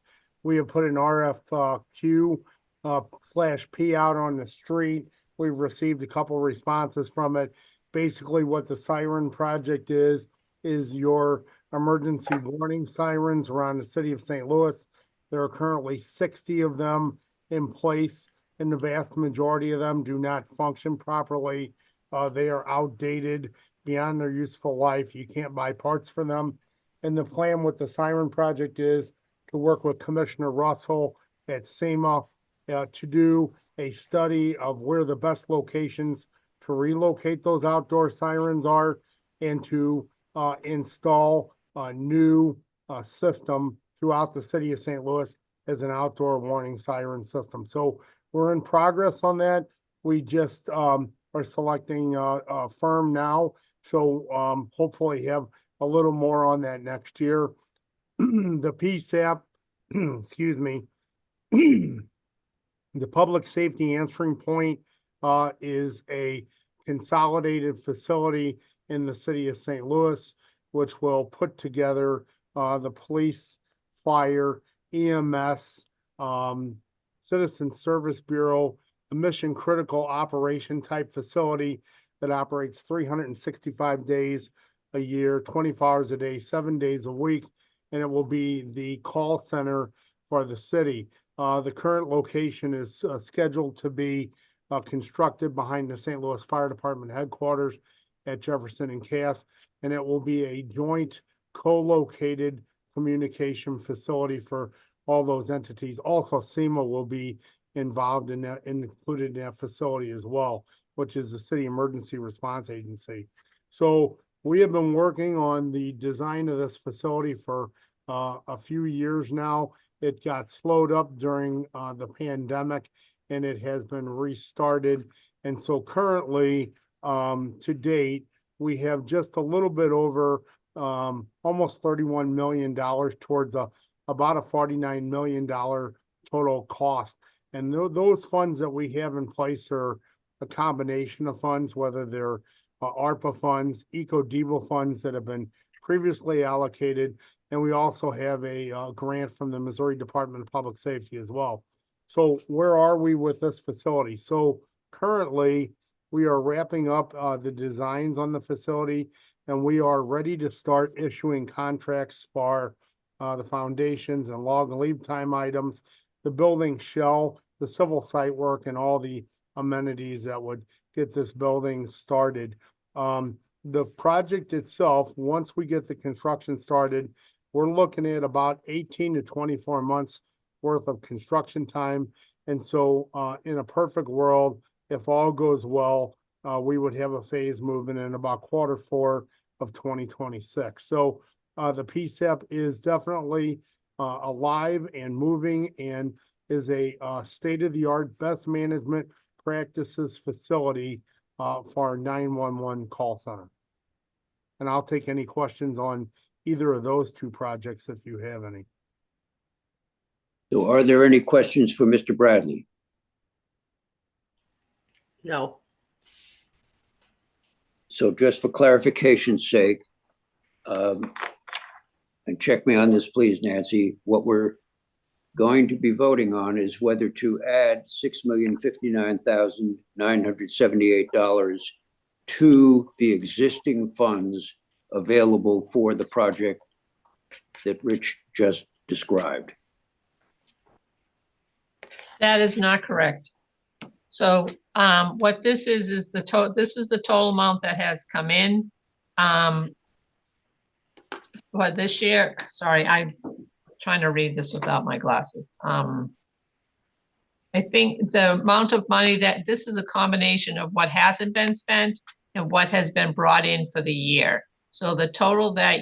We have put an RFQ /P out on the street. We've received a couple responses from it. Basically, what the siren project is your emergency warning sirens around the city of St. Louis. There are currently 60 of them in place, and the vast majority of them do not function properly. They are outdated, beyond their useful life. You can't buy parts for them. And the plan with the siren project is to work with Commissioner Russell at SEMA to do a study of where the best locations to relocate those outdoor sirens are, and to install a new system throughout the city of St. Louis as an outdoor warning siren system. So we're in progress on that. We just are selecting a firm now. So hopefully have a little more on that next year. The PSAP, excuse me, The public safety answering point is a consolidated facility in the city of St. Louis, which will put together the police, fire, EMS, Citizen Service Bureau, a mission critical operation type facility that operates 365 days a year, 24 hours a day, 7 days a week, and it will be the call center for the city. The current location is scheduled to be constructed behind the St. Louis Fire Department headquarters at Jefferson and Cass, and it will be a joint co-located communication facility for all those entities. Also, SEMA will be involved in that, included in that facility as well, which is the City Emergency Response Agency. So we have been working on the design of this facility for a few years now. It got slowed up during the pandemic, and it has been restarted. And so currently, to date, we have just a little bit over almost $31 million towards about a $49 million total cost. And those funds that we have in place are a combination of funds, whether they're ARPA funds, EcoDevo funds that have been previously allocated, and we also have a grant from the Missouri Department of Public Safety as well. So where are we with this facility? So currently, we are wrapping up the designs on the facility, and we are ready to start issuing contracts for the foundations and log and lead time items, the building shell, the civil site work, and all the amenities that would get this building started. The project itself, once we get the construction started, we're looking at about 18 to 24 months worth of construction time. And so in a perfect world, if all goes well, we would have a phase moving in about Q4 of 2026. So the PSAP is definitely alive and moving and is a state-of-the-art best management practices facility for our 911 call center. And I'll take any questions on either of those two projects if you have any. So are there any questions for Mr. Bradley? No. So just for clarification's sake, and check me on this, please, Nancy, what we're going to be voting on is whether to add $6,059,978 to the existing funds available for the project that Rich just described. That is not correct. So what this is the total, this is the total amount that has come in. For this year, sorry, I'm trying to read this without my glasses. I think the amount of money that, this is a combination of what hasn't been spent and what has been brought in for the year. So the total that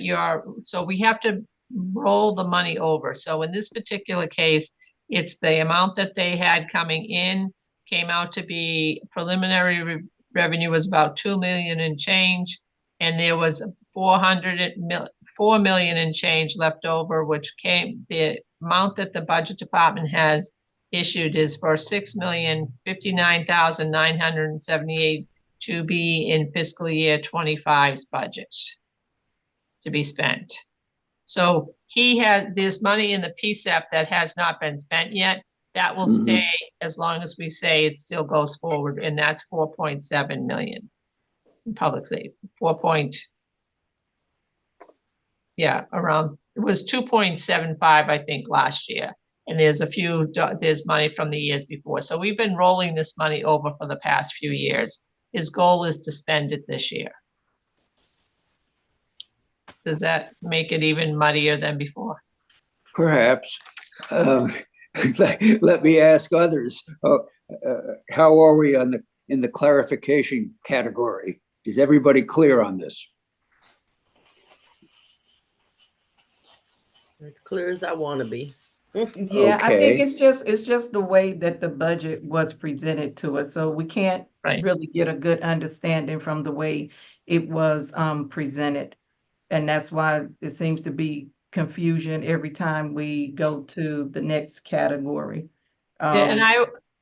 so we have to roll the money over. So in this particular case, it's the amount that they had coming in, came out to be preliminary revenue was about 2 million and change. And there was 4 million and change left over, which the amount that the budget department has issued is for 6,059,978 to be in fiscal year 25's budget to be spent. So he had this money in the PSAP that has not been spent yet. That will stay as long as we say it still goes forward, and that's 4.7 million in public safety. Around, it was 2.75, I think, last year. And there's money from the years before. So we've been rolling this money over for the past few years. His goal is to spend it this year. Does that make it even muddier than before? Perhaps. Let me ask others. How are we in the clarification category? Is everybody clear on this? As clear as I want to be. Yeah, I Okay. think it's just the way that the budget was presented to us. So we can't really get a good understanding from the way it was presented. And that's why it seems to be confusion every time we go to the next category. And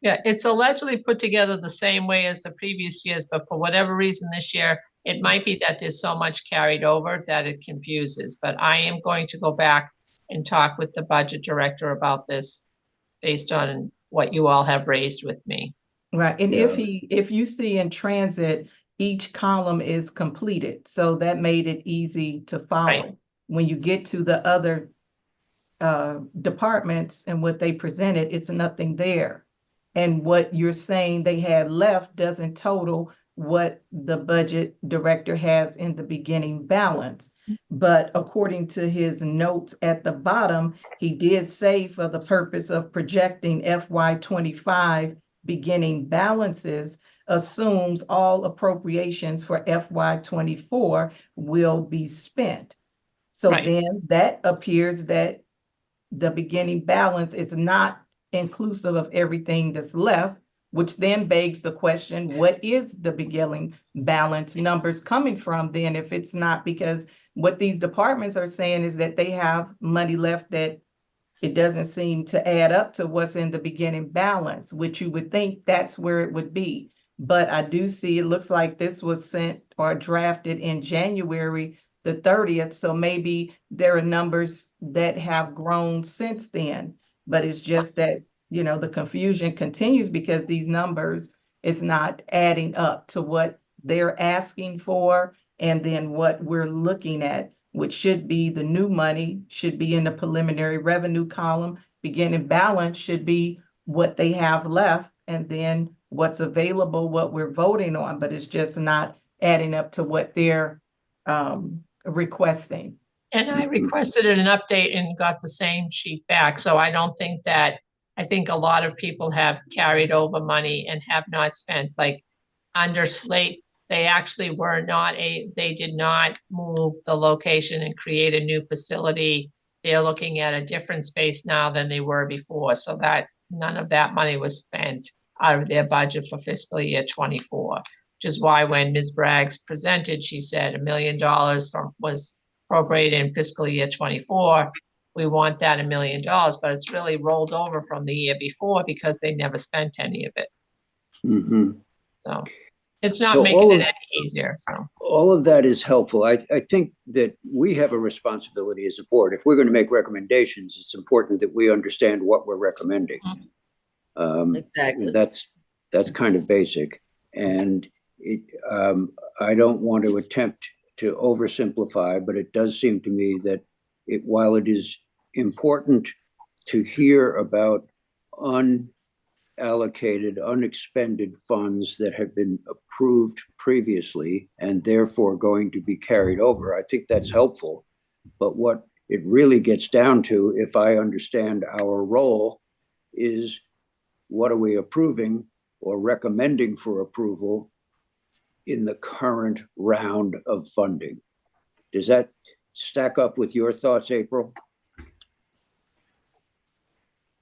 Yeah, it's allegedly put together the same way as the previous years, but for whatever reason this year, it might be that there's so much carried over that it confuses, but I am going to go back and talk with the budget director about this based on what you all have raised with me. Right, and Yeah. if you see in transit, each column is completed, so that made it easy to follow. When you get to the other departments and what they presented, it's nothing there. And what you're saying they had left doesn't total what the budget director has in the beginning balance. But according to his notes at the bottom, he did say for the purpose of projecting FY25 beginning balances assumes all appropriations for FY24 will be spent. So Right. then that appears that the beginning balance is not inclusive of everything that's left, which then begs the question, what is the beginning balance numbers coming from then if it's not? Because what these departments are saying is that they have money left that it doesn't seem to add up to what's in the beginning balance, which you would think that's where it would be. But I do see, it looks like this was sent or drafted in January the 30th. So maybe there are numbers that have grown since then, but it's just that, you know, the confusion continues because these numbers is not adding up to what they're asking for and then what we're looking at, which should be the new money, should be in the preliminary revenue column. Beginning balance should be what they have left and then what's available, what we're voting on, but it's just not adding up to what they're requesting. And I requested an update and got the same sheet back, so I don't think that, I think a lot of people have carried over money and have not spent, like under Slate, they actually were not they did not move the location and create a new facility. They're looking at a different space now than they were before, so that none of that money was spent out of their budget for fiscal year 24, which is why when Ms. Braggs presented, she said $1 million was appropriated in fiscal year 24. We want that $1 million, but it's really rolled over from the year before because they never spent any of it. Mm-hmm. So it's not So making all it of- any easier, so. All of that is helpful. I think that we have a responsibility as a board. If we're going to make recommendations, it's important that we understand what we're recommending. Exactly. That's kind of basic. And I don't want to attempt to oversimplify, but it does seem to me that while it is important to hear about unallocated, unexpended funds that have been approved previously and therefore going to be carried over, I think that's helpful. But what it really gets down to, if I understand our role, is what are we approving or recommending for approval in the current round of funding? Does that stack up with your thoughts, April?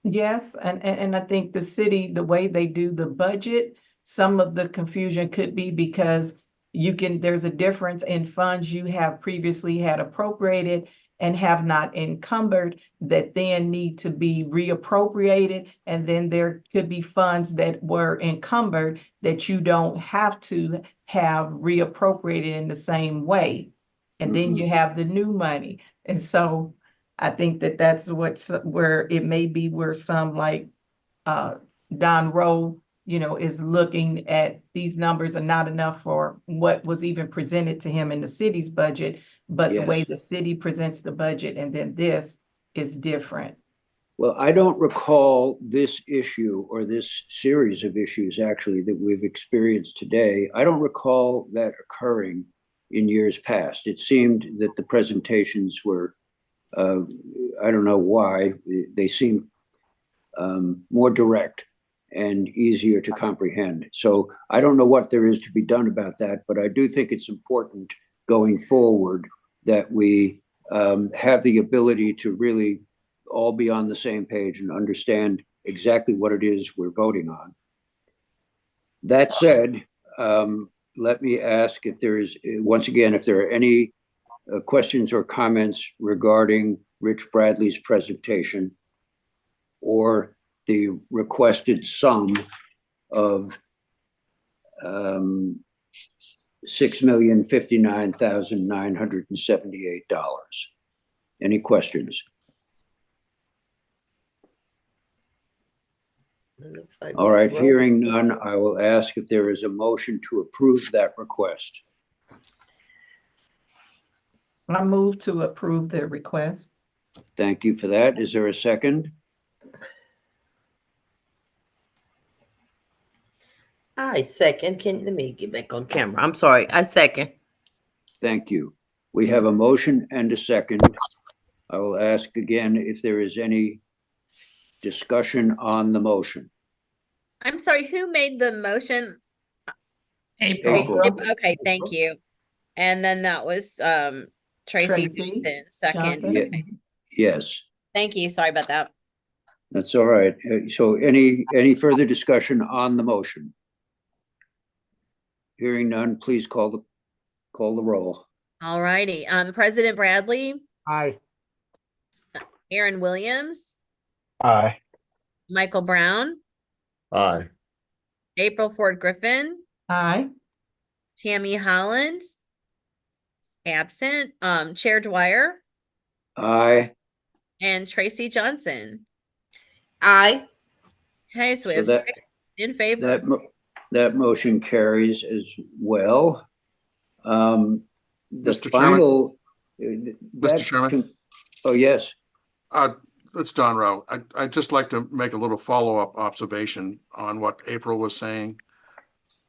Yes, and I think the city, the way they do the budget, some of the confusion could be because there's a difference in funds you have previously had appropriated and have not encumbered that then need to be reappropriated. And then there could be funds that were encumbered that you don't have to have reappropriated in the same way. And then you have the new money. And so I think that that's where it may be where some like Don Rowe, is looking at these numbers are not enough for what was even presented to him in the city's budget, but the way Yes. the city presents the budget and then this is different. Well, I don't recall this issue or this series of issues actually that we've experienced today. I don't recall that occurring in years past. It seemed that the presentations were, I don't know why, they seem more direct and easier to comprehend. So I don't know what there is to be done about that, but I do think it's important going forward that we have the ability to really all be on the same page and understand exactly what it is we're voting on. That said, let me ask if there is, once again, if there are any questions or comments regarding Rich Bradley's presentation or the requested sum of $6,059,978. Any questions? It looks like All Mr. right, Rhodes- hearing none, I will ask if there is a motion to approve that request. I move to approve the request. Thank you for that. Is there a second? I second. Let me get back on camera. I'm sorry. I second. Thank you. We have a motion and a second. I will ask again if there is any discussion on the motion. I'm sorry, who made the motion? April. Okay, thank you. And then that was Tracy Tracy Johnson, second. Johnson. Yeah. Okay. Yes, Thank you. Sorry about that. that's all right. So any further discussion on the motion? Hearing none, please call the roll. All righty. President Bradley, Aye. Aaron Williams, Aye. Michael Brown, Aye. April Ford Griffin, Aye. Tammy Holland, absent, Chair Dwyer, Aye. and Tracy Johnson. Aye. Okay, so we So have that- 6 in favor. That motion carries as well. The Mr. Chairman? final. Mr. Chairman? Oh, yes. It's Don Rowe. I'd just like to make a little follow-up observation on what April was saying.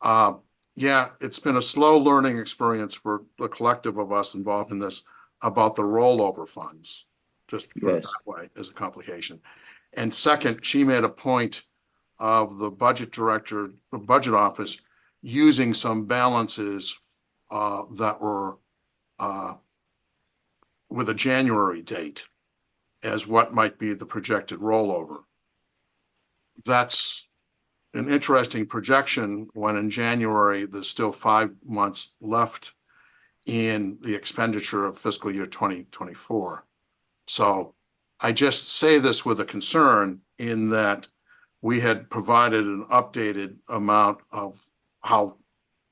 Yeah, it's been a slow learning experience for the collective of us involved in this about the rollover funds. Just put it Yes. that way as a complication. And second, she made a point of the budget director, the budget office, using some balances that were with a January date as what might be the projected rollover. That's an interesting projection when in January, there's still 5 months left in the expenditure of fiscal year 2024. So I just say this with a concern in that we had provided an updated amount of how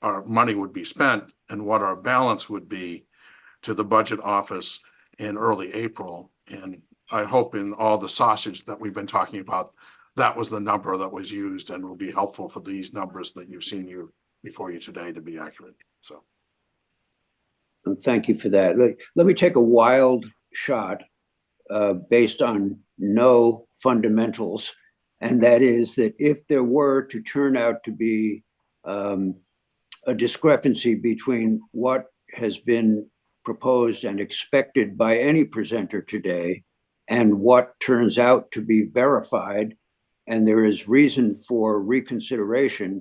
our money would be spent and what our balance would be to the budget office in early April. And I hope in all the sausage that we've been talking about, that was the number that was used and will be helpful for these numbers that you've seen before you today to be accurate. So. Thank you for that. Let me take a wild shot based on no fundamentals. And that is that if there were to turn out to be a discrepancy between what has been proposed and expected by any presenter today and what turns out to be verified, and there is reason for reconsideration,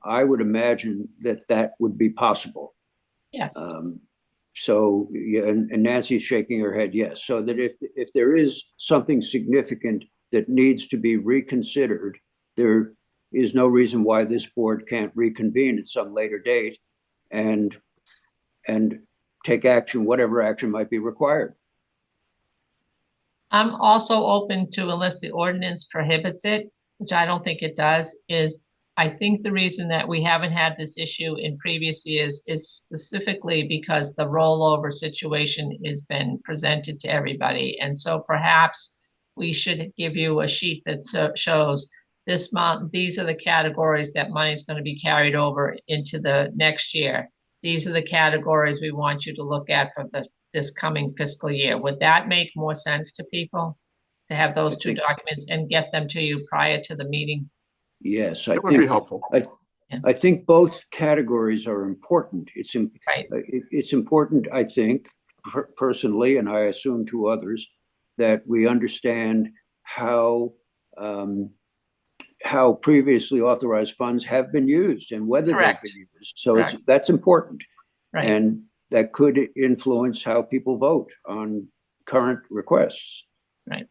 I would imagine that that would be possible. Yes. So, yeah, and Nancy's shaking her head, yes. So that if there is something significant that needs to be reconsidered, there is no reason why this board can't reconvene at some later date and take action, whatever action might be required. I'm also open to, unless the ordinance prohibits it, which I don't think it does, is I think the reason that we haven't had this issue in previous years is specifically because the rollover situation has been presented to everybody. And so perhaps we should give you a sheet that shows this month, these are the categories that money is going to be carried over into the next year. These are the categories we want you to look at for this coming fiscal year. Would that make more sense to people to have those two documents and get them to you prior to the meeting? Yes, It would be helpful. I think both categories are important. Right. It's important, I think, personally, and I assume to others, that we understand how previously authorized funds have been used and whether Correct. they've been used. So Correct. that's important. Right. And that could influence how people vote on current requests. Right.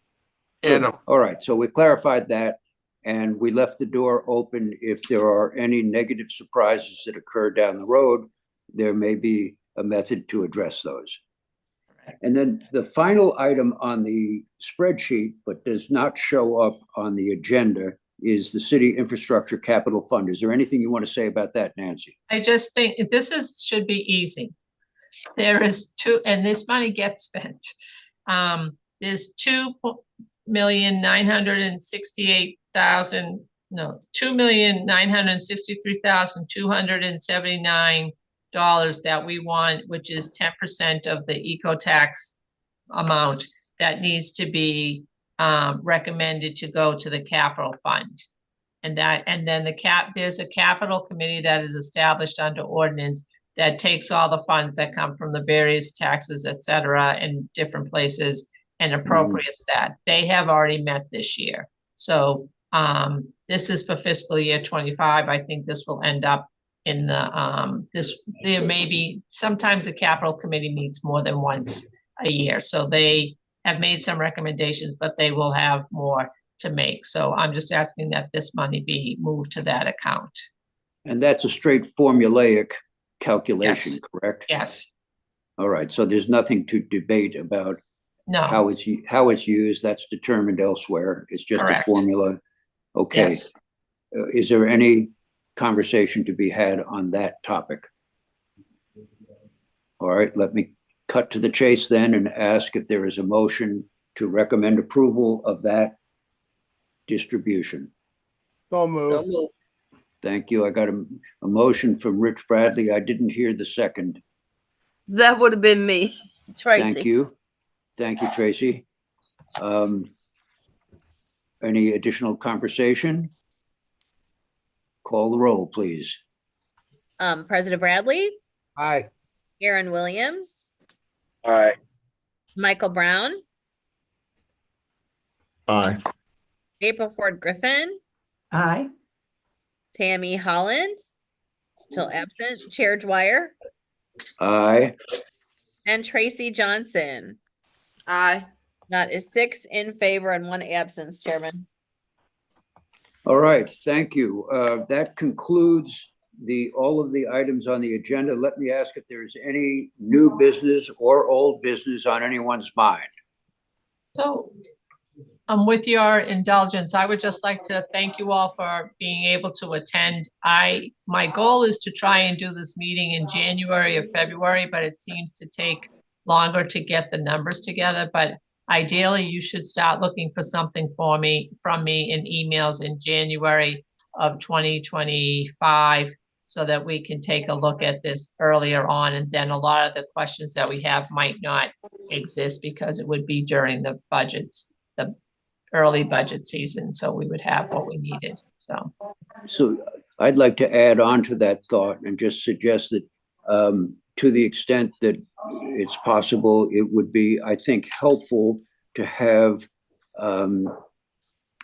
And All right, so we clarified that, and we left the door open. If there are any negative surprises that occur down the road, there may be a method to address those. And then the final item on the spreadsheet, but does not show up on the agenda, is the City Infrastructure Capital Fund. Is there anything you want to say about that, Nancy? I just think should be easy. There is and this money gets spent. There's 2,963,279 that we want, which is 10% of the eco tax amount that needs to be recommended to go to the capital fund. And then there's a capital committee that is established under ordinance that takes all the funds that come from the various taxes, et cetera, in different places and appropriates that. They have already met this year. So this is for fiscal year 25. I think this will end up in the there may be, sometimes the capital committee meets more than once a year. So they have made some recommendations, but they will have more to make. So I'm just asking that this money be moved to that account. And that's a straight formulaic calculation, Yes. correct? Yes, All right, so there's nothing to debate about no, how it's used. That's determined elsewhere. It's just a Correct. formula. Okay. yes. Is there any conversation to be had on that topic? All right, let me cut to the chase then and ask if there is a motion to recommend approval of that distribution. So So moved. move. Thank you. I got a motion from Rich Bradley. I didn't hear the second. That would have been me, Tracy. Thank you. Thank you, Tracy. Any additional conversation? Call the roll, please. President Bradley, Aye. Aaron Williams, Aye. Michael Brown, Aye. April Ford Griffin, Aye. Tammy Holland, still absent, Chair Dwyer, Aye. and Tracy Johnson. Aye. That is 6 in favor and 1 absence, Chairman. All right, thank you. That concludes all of the items on the agenda. Let me ask if there's any new business or old business on anyone's mind. So, with your indulgence, I would just like to thank you all for being able to attend. My goal is to try and do this meeting in January or February, but it seems to take longer to get the numbers together. But ideally, you should start looking for something from me in emails in January of 2025, so that we can take a look at this earlier on. And then a lot of the questions that we have might not exist because it would be during the early budget season. So we would have what we needed. So I'd like to add on to that thought and just suggest that to the extent that it's possible, it would be, I think, helpful to have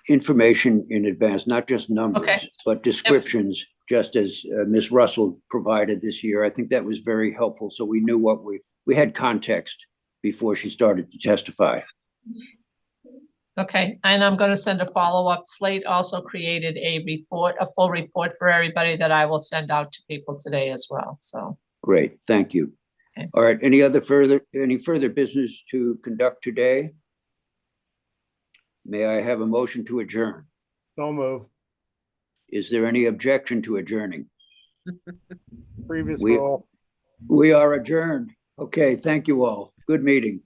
information in advance, not just numbers, Okay. but descriptions, just as Ms. Russell provided this year. I think that was very helpful. So we knew what we had context before she started to testify. okay, and I'm going to send a follow-up. Slate also created a full report for everybody that I will send out to people today as well. So Great, thank you. Okay. All right, any further business to conduct today? May I have a motion to adjourn? So moved. Is there any objection to adjourning? Previous We- roll. We are adjourned. Okay, thank you all. Good meeting.